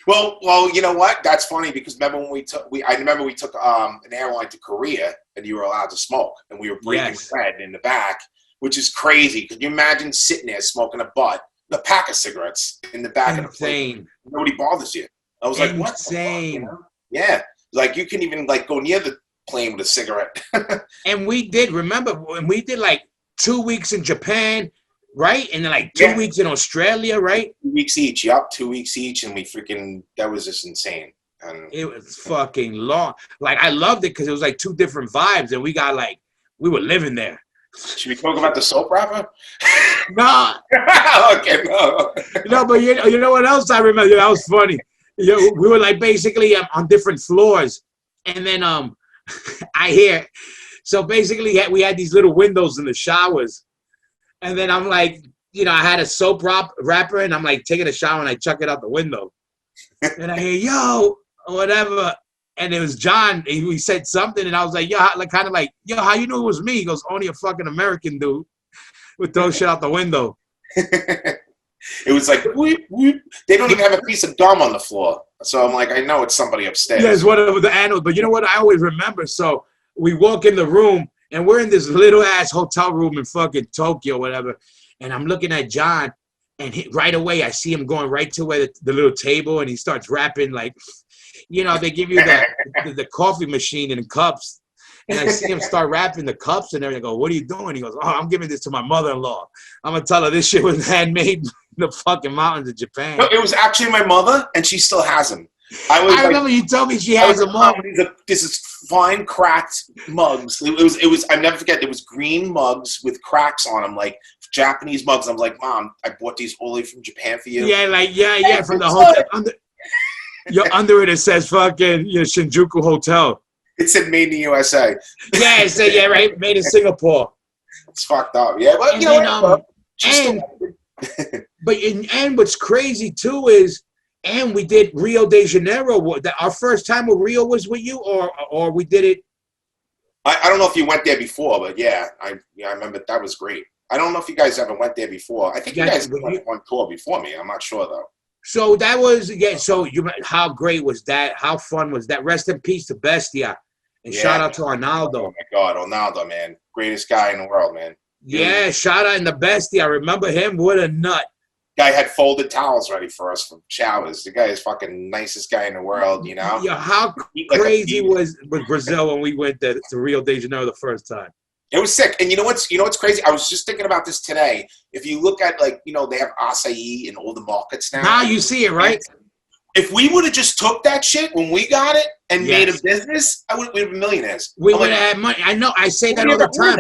Well, you know what? That's funny because remember when I remember we took an airline to Korea and you were allowed to smoke and we were breaking bread in the back, which is crazy. Could you imagine sitting there smoking a pack of cigarettes in the back of the plane? Nobody bothers you. I was like, what the fuck, you know? Yeah. Like you can even like go near the plane with a cigarette. And we did, remember when we did like 2 weeks in Japan, right? And then like 2 weeks in Australia, right? 2 weeks each. Yep, 2 weeks each. And that was just insane. And it was fucking long. Like I loved it because it was like two different vibes and we were living there. Should we talk about the soap opera? No. Okay, no. No, but you know what else I remember? That was funny. You know, we were like basically on different floors. And then I hear, so basically we had these little windows in the showers. And then I'm like, you know, I had a soap wrapper and I'm like taking a shower and I chuck it out the window. And I hear, yo, whatever. And it was John. He said something and I was like, yo, how you knew it was me? He goes, only a fucking American dude would throw shit out the window. It was like, whoop, whoop. They don't even have a piece of gum on the floor. So I'm like, I know it's somebody upstairs. Yeah, it's one of the animals. But you know what I always remember? So we walk in the room and we're in this little ass hotel room in fucking Tokyo, whatever. And I'm looking at John and right away I see him going right to where the little table and he starts rapping like, you know, they give you the coffee machine in cups. And I see him start rapping the cups and everything. I go, what are you doing? He goes, oh, I'm giving this to my mother-in-law. I'm going to tell her this shit was handmade in the fucking mountains of Japan. No, it was actually my mother, and she still has them. I remember you told me she has them up. This is fine cracked mugs. It was. I never forget. It was green mugs with cracks on them, like Japanese mugs. I'm like, Mom, I bought these all the way from Japan for you. Yeah, from the hotel. Under it says fucking Shinjuku Hotel. It said made in the USA. Yeah, it said, right, made in Singapore. It's fucked up. Yeah, but and what's crazy too is, and we did Rio de Janeiro. Our first time with Rio was with you, or we did it. I don't know if you went there before, but I remember that was great. I don't know if you guys ever went there before. I think you guys went one tour before me. I'm not sure though. So that was So how great was that? How fun was that? Rest in peace to Bestia. And shout out to Arnaldo. Oh my God, Arnaldo, man. Greatest guy in the world, man. Yeah, shout out in the Bestia. I remember him. What a nut. Guy had folded towels ready for us from showers. The guy is fucking nicest guy in the world, you know? Yeah, how crazy was Brazil when we went to Rio de Janeiro the first time? It was sick. And you know what's crazy? I was just thinking about this today. If you look at, like, they have acai in all the markets now. Now you see it, right? If we would have just took that shit when we got it and made a business, we'd have been millionaires. We would have had money. I know. I say that all the time.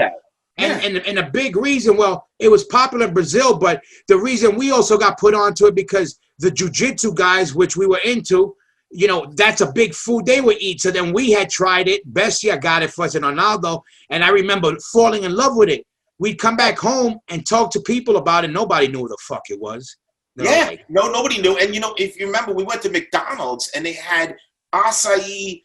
And a big reason, it was popular in Brazil, but the reason we also got put onto it because the jiu-jitsu guys, which we were into, that's a big food they would eat. So then we had tried it. Bestia got it for us and Arnaldo. And I remember falling in love with it. We'd come back home and talk to people about it. Nobody knew what the fuck it was. Nobody knew. And if you remember, we went to McDonald's and they had acai.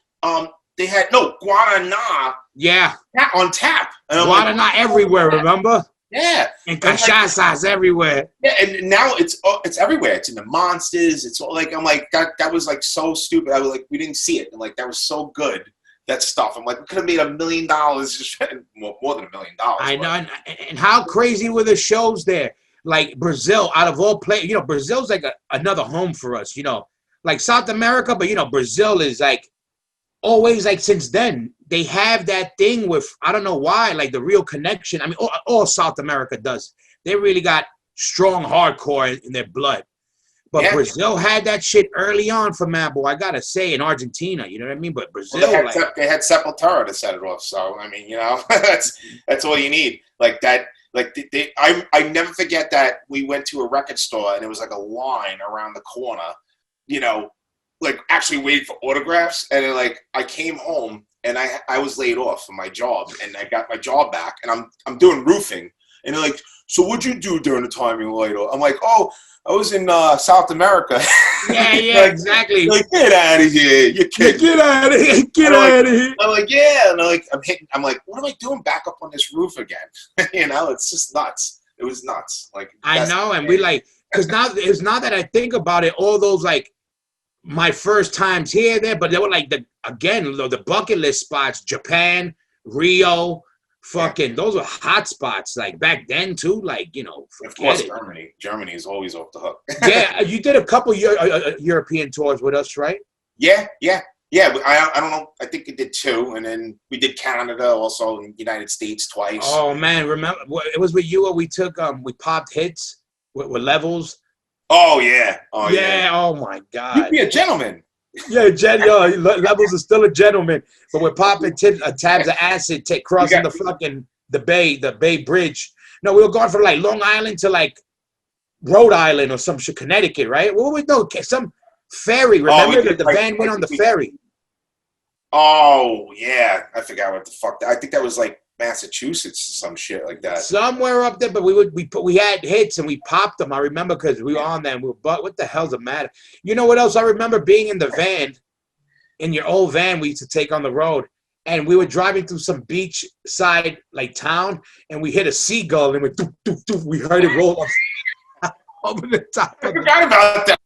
They had guaraná. Yeah, on tap. Guaraná everywhere. Remember? Yeah, and cachaças everywhere. Yeah, and now it's everywhere. It's in the Monsters. It's all like I'm like that was like so stupid. I was like, we didn't see it, and like that was so good. That stuff. I'm like, we could have made $1 million. Just more than $1 million. I know. And how crazy were the shows there? Like Brazil, out of all places, Brazil's like another home for us, like South America, but Brazil is like always like since then they have that thing with, I don't know why, like the real connection. I mean, all South America does. They really got strong hardcore in their blood. But Brazil had that shit early on for Mambo. I gotta say, in Argentina, you know what I mean. But Brazil, they had Sepultura to set it off. So I mean, that's all you need. Like that. Like I never forget that we went to a record store and it was like a line around the corner, like actually waiting for autographs. And then like I came home and I was laid off from my job and I got my job back and I'm doing roofing and they're like, so what'd you do during the time you were laid off? I'm like, oh, I was in South America. Yeah, exactly. Like, get out of here, you kidding? Get out of here, get out of here. I'm like, yeah, and I'm like, what am I doing back up on this roof again? It's just nuts. It was nuts. Like I know, and we like, because now it's not that I think about it, all those like my first times here, there, but they were like the bucket list spots, Japan, Rio, fucking, those were hot spots, like back then too, like, you know, of course, it. Germany is always off the hook. Yeah, you did a couple European tours with us, right? Yeah. But I don't know. I think we did 2, and then we did Canada, also in the United States twice. Oh man, remember it was with you? Where we took we popped hits with levels. Oh yeah. Oh yeah. Oh my God. You'd be a gentleman. Yeah, Levels is still a gentleman, but we're popping tabs of acid, crossing the Bay Bridge. No, we were going from like Long Island to like Rhode Island or some shit, Connecticut, right? What we do? Some ferry. Remember the van went on the ferry. Oh yeah, I forgot what the fuck. I think that was like Massachusetts or some shit like that. Somewhere up there, but we had hits and we popped them. I remember because we were on them. But what the hell's the matter? You know what else? I remember being in the van, in your old van we used to take on the road, and we were driving through some beachside like town, and we hit a seagull and we heard it roll up over the top. I forgot about that.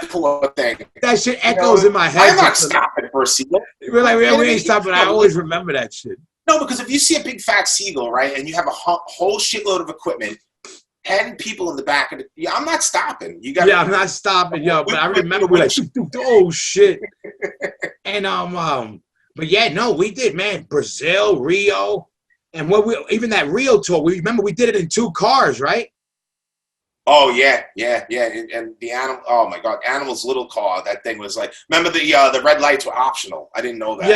Poor thing. That shit echoes in my head. I'm not stopping for a seagull. We're like, we ain't stopping. I always remember that shit. No, because if you see a big fat seagull, right, and you have a whole shitload of equipment, 10 people in the back of it, I'm not stopping. You got. Yeah, I'm not stopping, yo. But I remember we're like, oh shit. And but yeah, no, we did, man. Brazil, Rio, and even that Rio tour. We remember we did it in 2 cars, right? Oh yeah, and the animal. Oh my God, Animal's little car. That thing was like. Remember the red lights were optional. I didn't know that.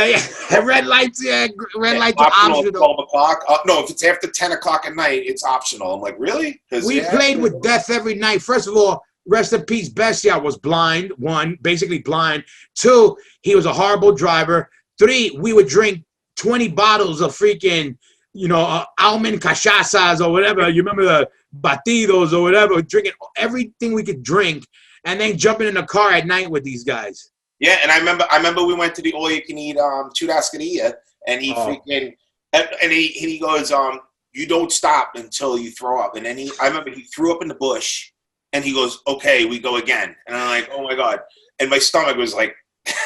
Yeah, red lights. Yeah, red lights are optional. At 12 o'clock. No, if it's after 10 o'clock at night, it's optional. I'm like, really? We played with death every night. First of all, rest in peace. Bestia was blind. 1, basically blind. 2, he was a horrible driver. 3, we would drink 20 bottles of freaking, almond cachaças or whatever. You remember the batidos or whatever, drinking everything we could drink, and then jumping in the car at night with these guys. Yeah, and I remember we went to the all-you-can-eat churrascaria, and he freaking and he goes, you don't stop until you throw up. And then I remember he threw up in the bush, and he goes, okay, we go again. And I'm like, oh my God. And my stomach was like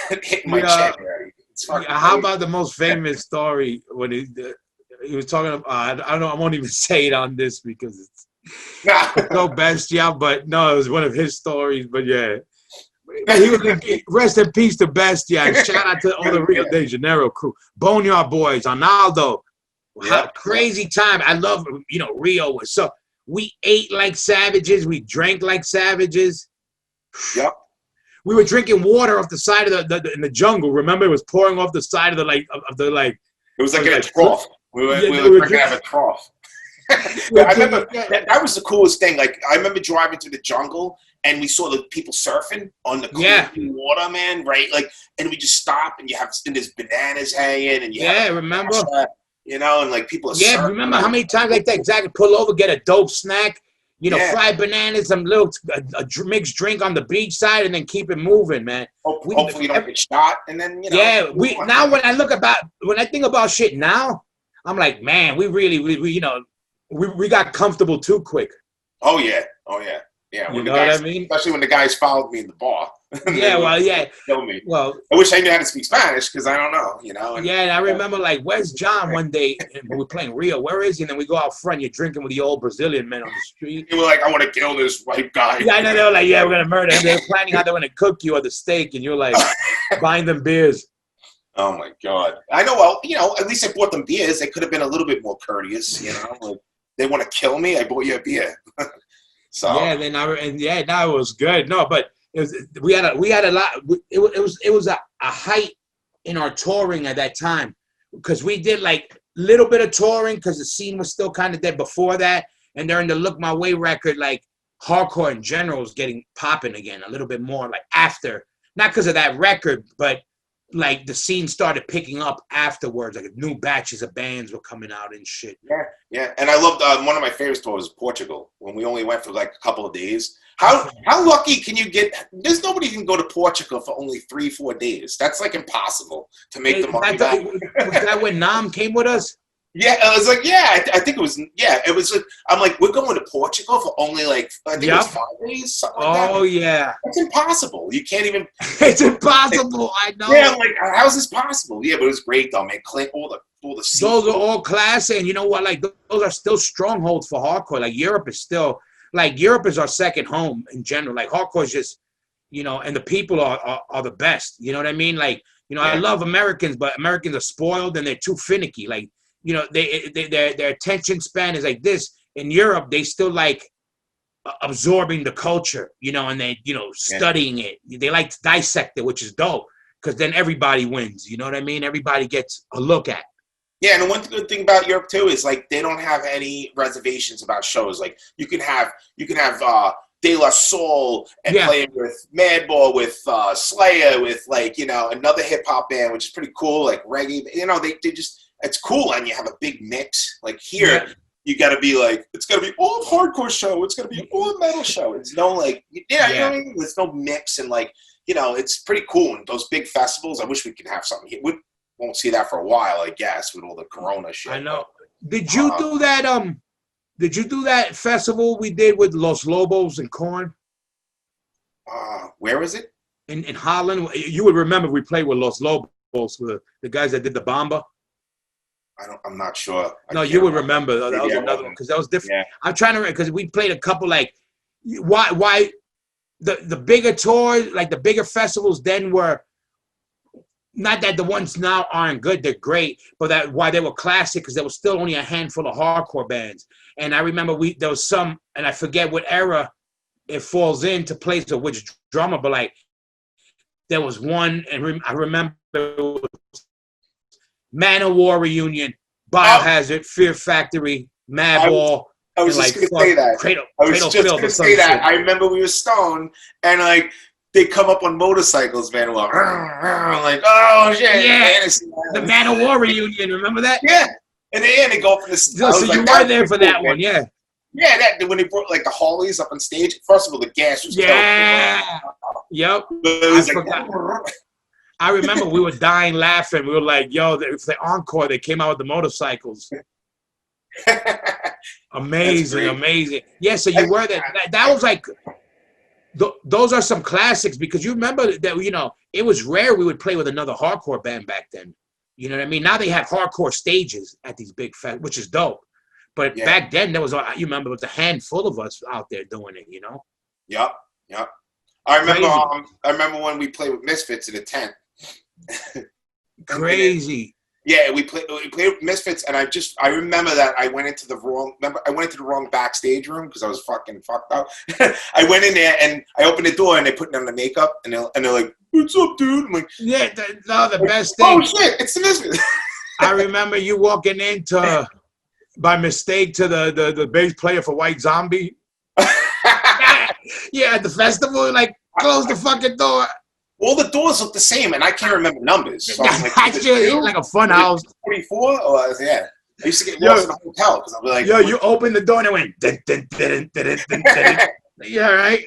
hitting my chest. How about the most famous story when he was talking about, I don't know, I won't even say it on this because it's no Bestia, but no, it was one of his stories. But yeah, he was rest in peace to Bestia, and shout out to all the Rio de Janeiro crew, Boneyard Boys, Arnaldo. Crazy time. I love Rio. So we ate like savages, we drank like savages. Yep. We were drinking water off the side of in the jungle. Remember, it was pouring off the side of the It was like a trough. We were drinking out of a trough. I remember that was the coolest thing. Like, I remember driving through the jungle and we saw the people surfing on the clean water, man, right? Like, and we just stop and there's bananas hanging and remember? And like people are surfing. Remember how many times like that? Exactly. Pull over, get a dope snack, fried bananas, some little mixed drink on the beach side, and then keep it moving, man. Hopefully you don't get shot, and then Yeah, now when I think about shit now, I'm like, man, we really we got comfortable too quick. Oh yeah. You know what I mean? Especially when the guys followed me in the bar. Kill me. Well, I wish I knew how to speak Spanish because I don't know, And I remember like, where's John one day? And we're playing Rio. Where is he? And then we go out front. You're drinking with the old Brazilian men on the street. You were like, I want to kill this white guy. Yeah, I know. They were like, we're gonna murder him. They're planning how they're gonna cook you or the steak, and you're like, buying them beers. Oh my God! I know. Well, at least I bought them beers. They could have been a little bit more courteous. Like, they want to kill me. I bought you a beer. So now it was good. No, but we had a lot. It was a height in our touring at that time because we did like little bit of touring because the scene was still kind of dead before that, and during the Look My Way record, like hardcore in general was getting popping again a little bit more like after, not because of that record, but like the scene started picking up afterwards, like new batches of bands were coming out and shit. Yeah. And I loved one of my favorite tours was Portugal when we only went for like a couple of days. How lucky can you get? There's nobody can go to Portugal for only 3-4 days. That's like impossible to make the money back. Was that when Nam came with us? Yeah, I was like, yeah, I think it was, yeah, it was like, I'm like, we're going to Portugal for only like, I think it was 5 days, something like that. Oh, yeah. It's impossible. You can't even. It's impossible. I know. Yeah, I'm like, how's this possible? Yeah, but it was great though, man. All the seafood. Those are all classic, and you know what? Like, those are still strongholds for hardcore. Like, Europe is still, like, Europe is our second home in general. Like, hardcore is just, you know, and the people are the best. You know what I mean? Like, you know, I love Americans, but Americans are spoiled and they're too finicky. Like, you know, their attention span is like this. In Europe, they still like absorbing the culture, you know, and they, you know, studying it. They like to dissect it, which is dope, because then everybody wins. You know what I mean? Everybody gets a look at. Yeah, and the one good thing about Europe too is like they don't have any reservations about shows. Like you can have De La Soul and playing with Madball, with Slayer, with like, you know, another hip hop band, which is pretty cool, like reggae. You know, they just, it's cool, and you have a big mix. Like here, you got to be like, it's got to be all hardcore show. It's got to be all metal show. It's no like, you know what I mean? There's no mix, and like, you know, it's pretty cool. And those big festivals, I wish we could have something here. We won't see that for a while, I guess, with all the Corona shit. I know. Did you do that? Did you do that festival we did with Los Lobos and Korn? Where is it? In Holland. You would remember we played with Los Lobos, with the guys that did the Bamba. I'm not sure. No, you would remember. That was another one, because that was different. Yeah. I'm trying to, because we played a couple, like, why the bigger tours, like the bigger festivals then were, not that the ones now aren't good, they're great, but that why they were classic, because there was still only a handful of hardcore bands. And I remember there was some, and I forget what era it falls into place or which drummer, but like there was one, and I remember it was Man of War Reunion, Biohazard, Fear Factory, Madball. I was just going to say that. I was just going to say that. I remember we were stoned, and like they come up on motorcycles, man. Like, oh shit! Yeah, the Man of War Reunion. Remember that? Yeah. And they go up in the. So you were there for that one, yeah. Yeah, that when they brought like the Harleys up on stage. First of all, the gas was killed. Yep. I remember we were dying laughing. We were like, "Yo, if they encore, they came out with the motorcycles." Amazing. Yeah, so you were there. That was like, those are some classics, because you remember that, you know, it was rare we would play with another hardcore band back then. You know what I mean? Now they have hardcore stages at these big festivals, which is dope. But back then, there was, you remember, it was a handful of us out there doing it, you know? Yep. I remember when we played with Misfits in a tent. Crazy. Yeah, we played with Misfits, and I remember that I went into the wrong backstage room because I was fucking fucked up. I went in there and I opened the door and they put on the makeup and they're like, "What's up, dude?" I'm like, yeah, the best thing. Oh shit, it's the Misfits. I remember you walking into, by mistake, to the bass player for White Zombie. Yeah, at the festival, like, close the fucking door. All the doors look the same, and I can't remember numbers. So I'm like, actually, like a fun house. 24? Oh, yeah. I used to get lost in a hotel because I'd be like, yo, you opened the door and it went, dun, dun, dun, dun, dun, dun, dun. Yeah, right?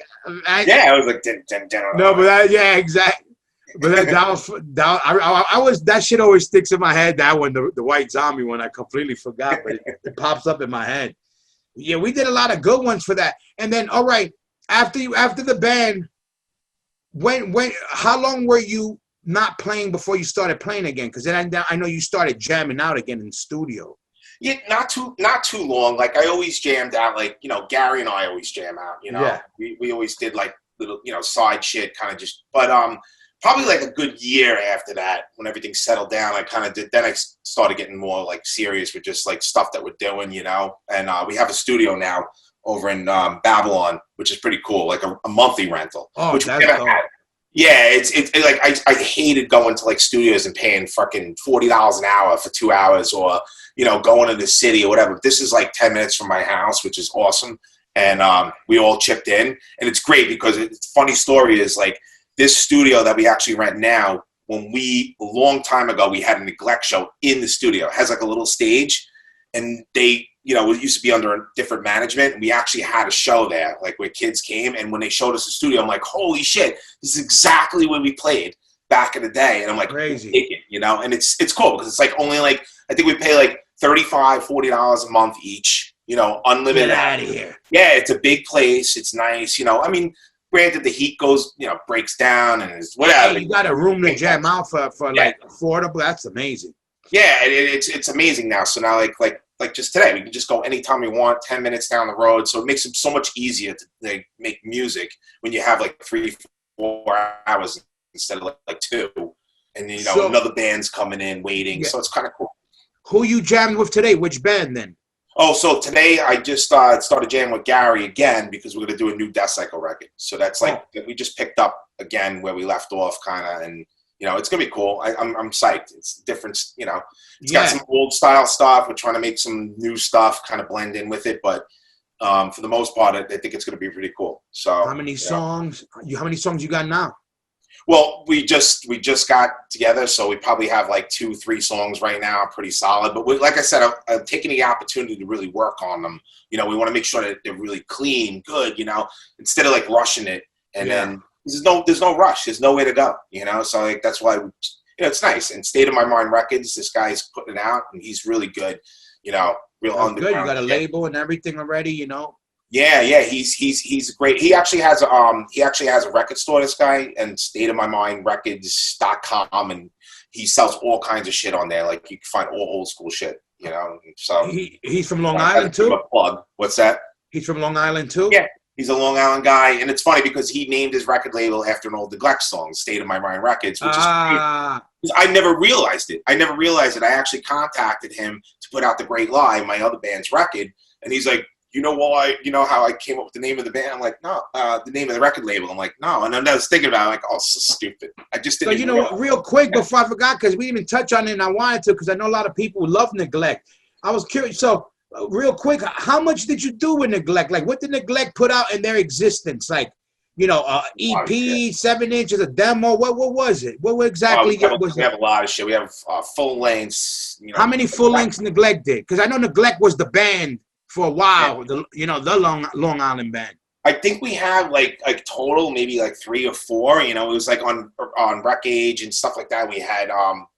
Yeah, I was like, dun, dun, dun, no, but exactly. But that shit always sticks in my head. That one, the White Zombie one, I completely forgot, but it pops up in my head. Yeah, we did a lot of good ones for that. And then, all right, after the band, how long were you not playing before you started playing again? Because then I know you started jamming out again in the studio. Yeah, not too long. Like I always jammed out. Like, you know, Gary and I always jam out. You know, we always did like little, you know, side shit, kind of just. But probably like a good year after that, when everything settled down, I kind of did. Then I started getting more like serious with just like stuff that we're doing, you know. And we have a studio now over in Babylon, which is pretty cool, like a monthly rental. Oh, which that's dope. Yeah, it's like I hated going to like studios and paying fucking $40 an hour for 2 hours, or, you know, going to the city or whatever. This is like 10 minutes from my house, which is awesome. And we all chipped in, and it's great because funny story is like this studio that we actually rent now, a long time ago, we had a neglect show in the studio. It has like a little stage, and they, you know, it used to be under a different management, and we actually had a show there, like where kids came, and when they showed us the studio, I'm like, holy shit, this is exactly where we played back in the day. And I'm like, crazy, you know, and it's cool because it's like only like, I think we pay like $35-$40 a month each. You know, unlimited. Get out of here. Yeah, it's a big place. It's nice. You know, I mean, granted, the heat goes, you know, breaks down and it's whatever. Hey, you got a room to jam out for like affordable. That's amazing. Yeah, it's amazing now. So now, like just today, we can just go anytime we want, 10 minutes down the road. So it makes it so much easier to like, make music when you have like 3-4 hours instead of like 2. And, you know, another band's coming in, waiting. Yeah. So it's kind of cool. Who you jammed with today? Which band then? Oh, so today I just started jamming with Gary again because we're going to do a new Death Cycle record. So that's like, we just picked up again where we left off kind of, and you know, it's going to be cool. I'm psyched. It's different, you know. It's got some old style stuff. We're trying to make some new stuff, kind of blend in with it. But for the most part, I think it's going to be pretty cool. So how many songs? How many songs you got now? Well, we just got together, so we probably have like 2-3 songs right now, pretty solid. But like I said, I'm taking the opportunity to really work on them. You know, we want to make sure that they're really clean, good. You know, instead of like rushing it and then. There's no rush. There's nowhere to go, you know? So like, that's why, you know, it's nice. And State of My Mind Records, this guy's putting it out and he's really good, you know, real underground. Good. You got a label and everything already, you know? Yeah. He's great. He actually has a record store, this guy, and stateofmymindrecords.com, and he sells all kinds of shit on there. Like you can find all old school shit, you know? So he's from Long Island too? Plug. What's that? He's from Long Island too? Yeah. He's a Long Island guy, and it's funny because he named his record label after an old Neglect song, State of My Mind Records, which is I never realized it. I actually contacted him to put out The Great Lie, my other band's record, and he's like, you know why? You know how I came up with the name of the band? I'm like, no, the name of the record label. I'm like, no, and I was thinking about it, I'm like, oh, so stupid. I just didn't. So you know what? Real quick before I forgot, because we didn't touch on it, and I wanted to, because I know a lot of people love Neglect. I was curious, so. Real quick, how much did you do with Neglect? Like, what did Neglect put out in their existence? Like, you know, EP, 7 inches, a demo. What was it? What exactly was it? We have a lot of shit. We have full lengths. You know, how many full lengths Neglect did? Because I know Neglect was the band for a while. Yeah. The Long Island band. I think we have like total maybe like 3 or 4. You know, it was like on Rec Age and stuff like that. We had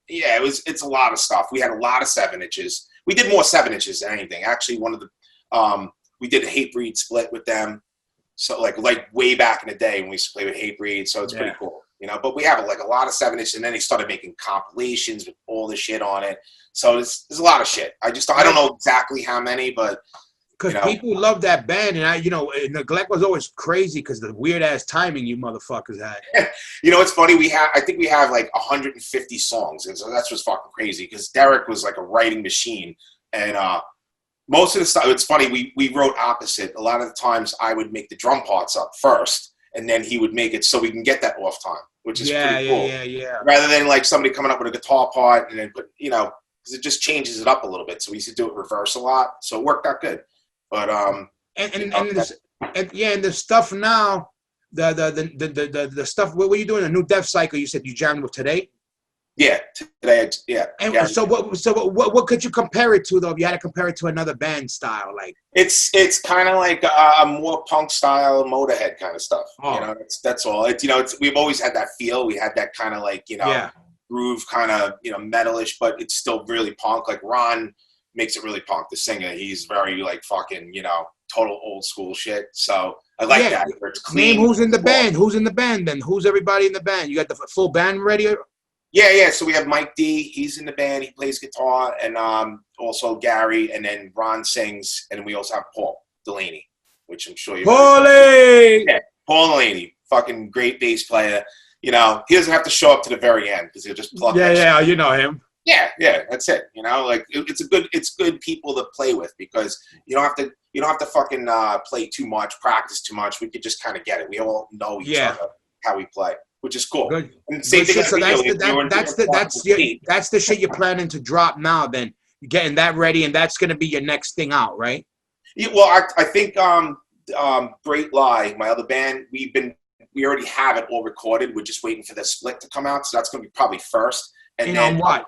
it's a lot of stuff. We had a lot of 7 inches. We did more 7 inches than anything. Actually, one of the we did a Hatebreed split with them. So like way back in the day when we used to play with Hatebreed. So it's pretty cool, you know. But we have like a lot of 7 inches, and then they started making compilations with all the shit on it. So there's a lot of shit. I don't know exactly how many, but because people love that band, and Neglect was always crazy because the weird ass timing you motherfuckers had. You know, it's funny. I think we have like 150 songs, and so that's what's fucking crazy. Because Derek was like a writing machine, and most of the stuff. It's funny. We wrote opposite. A lot of the times, I would make the drum parts up first, and then he would make it so we can get that off time, which is pretty cool. Yeah. Rather than like somebody coming up with a guitar part and then put, you know, because it just changes it up a little bit. So we used to do it reverse a lot, so it worked out good. But and the stuff now, the stuff. What were you doing? A new Death Cycle? You said you jammed with today. Yeah, today. Yeah. And so what could you compare it to though? If you had to compare it to another band style, like it's kind of like a more punk style Motorhead kind of stuff. You know, that's all. We've always had that feel. We had that kind of like groove, kind of metalish, but it's still really punk. Like Ron makes it really punk. The singer, he's very like fucking, total old school shit. So I like that. Where it's clean. Name who's in the band. Who's in the band then? Who's everybody in the band? You got the full band ready? Yeah. So we have Mike D. He's in the band. He plays guitar, and also Gary, and then Ron sings, and we also have Paul Delaney, which I'm sure you. Paulie! Yeah, Paul Delaney, fucking great bass player. He doesn't have to show up to the very end because he'll just plug. Yeah, you know him. Yeah, that's it. Like it's good people to play with because you don't have to fucking play too much, practice too much. We could just kind of get it. We all know each other how we play, which is cool. Good. And same thing. So that's the shit you're planning to drop now. Then you're getting that ready, and that's gonna be your next thing out, right? Yeah. Well, I think Great Lie, my other band, we already have it all recorded. We're just waiting for the split to come out, so that's gonna be probably first. And then on what?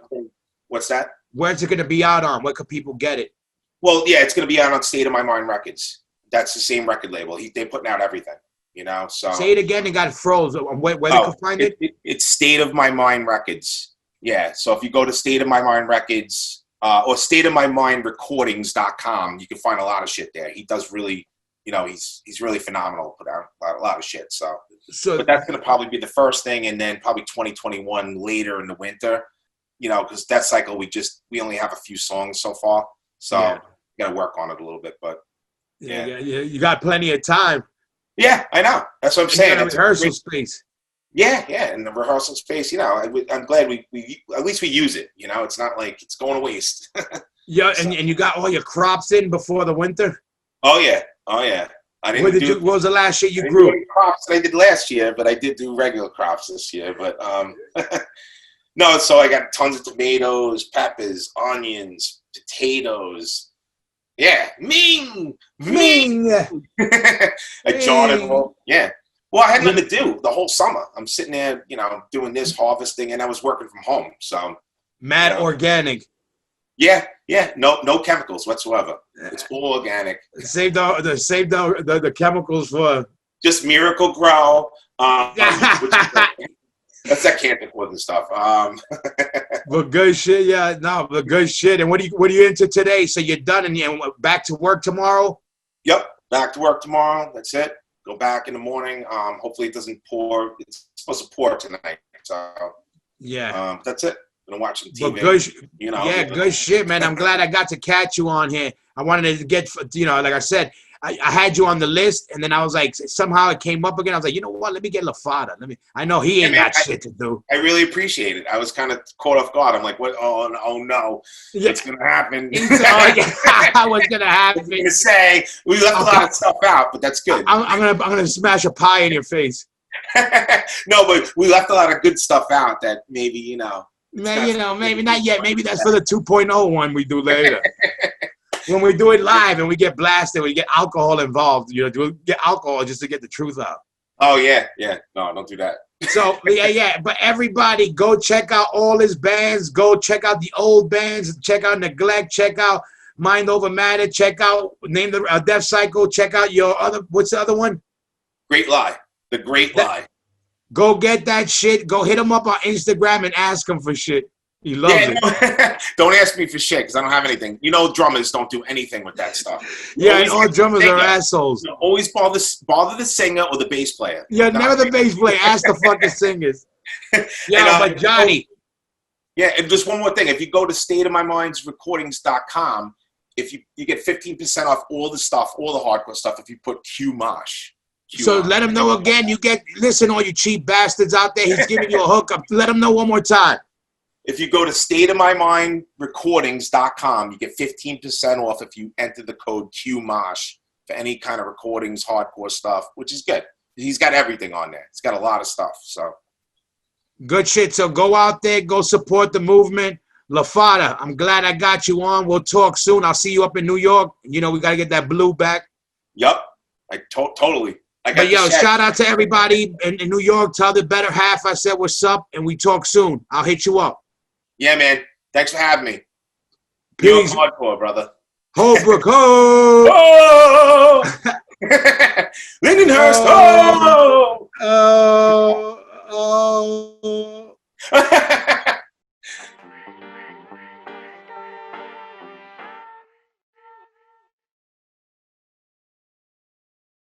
What's that? Where's it going to be out on? Where could people get it? Well, yeah, it's going to be out on State of My Mind Records. That's the same record label. They're putting out everything, So say it again. It got froze. Where they can find it? It's State of My Mind Records. Yeah. So if you go to State of My Mind Records, or stateofmymindrecordings.com. You can find a lot of shit there. He does really, he's really phenomenal. Put out a lot of shit. So but that's going to probably be the first thing, and then probably 2021 later in the winter, because that cycle we only have a few songs so far, so got to work on it a little bit. But yeah, you got plenty of time. Yeah, I know. That's what I'm saying. That's rehearsal space. Yeah, in the rehearsal space, I'm glad we at least we use it. It's not like it's going to waste. Yeah, and you got all your crops in before the winter. Oh yeah. I didn't what was the last shit you grew? Crops that I did last year, but I did do regular crops this year. But no, so I got tons of tomatoes, peppers, onions, potatoes. Yeah, Ming. A Jordan. Yeah. Well, I had nothing to do the whole summer. I'm sitting there, doing this harvesting, and I was working from home. So mad organic. Yeah. No chemicals whatsoever. It's all organic. Save the chemicals for just Miracle Grow. That's that cancer causing stuff. But good shit, but good shit. And what are you into today? So you're done and you're back to work tomorrow? Yep, back to work tomorrow. That's it. Go back in the morning. Hopefully it doesn't pour. It's supposed to pour tonight. So that's it. Gonna watch some TV. But good shit, man. I'm glad I got to catch you on here. I wanted to get, like I said, I had you on the list, and then I was like, somehow it came up again. I was like, you know what? Let me get Lafata. I know he ain't got shit to do. I really appreciate it. I was kind of caught off guard. I'm like, what? Oh no, what's gonna happen? What's gonna happen? I'm gonna say we left a lot of stuff out, but that's good. I'm gonna smash a pie in your face. No, but we left a lot of good stuff out that maybe maybe not yet. Maybe that's for the 2.0 one we do later. When we do it live and we get blasted, we get alcohol involved. Do get alcohol just to get the truth out. Oh yeah. No, don't do that. So but everybody go check out all his bands. Go check out the old bands. Check out Neglect. Check out Mind Over Matter. Check out Name the Death Cycle. Check out your other. What's the other one? Great Lie. The Great Lie. Go get that shit. Go hit him up on Instagram and ask him for shit. He loves it. No, don't ask me for shit because I don't have anything. Drummers don't do anything with that stuff. And all drummers are assholes. Always bother the singer or the bass player. Yeah, never the bass player. Ask the fucking singers. But Johnny. And just one more thing. If you go to stateofmymindrecordings.com, if you get 15% off all the stuff, all the hardcore stuff, if you put Q Mosh. So let him know again. Listen, all you cheap bastards out there. He's giving you a hookup. Let him know one more time. If you go to stateofmymindrecordings.com, you get 15% off if you enter the code QMOSH for any kind of recordings, hardcore stuff, which is good. He's got everything on there. He's got a lot of stuff. So good shit. So go out there, go support the movement. Lafata, I'm glad I got you on. We'll talk soon. I'll see you up in New York. We got to get that blue back. Yep. Totally. But shout out to everybody in New York. Tell the better half I said what's up, and we talk soon. I'll hit you up. Yeah, man. Thanks for having me. Peace. You're hardcore, brother. Holbrook, ho! Oh! Lindenhurst, ho! Oh!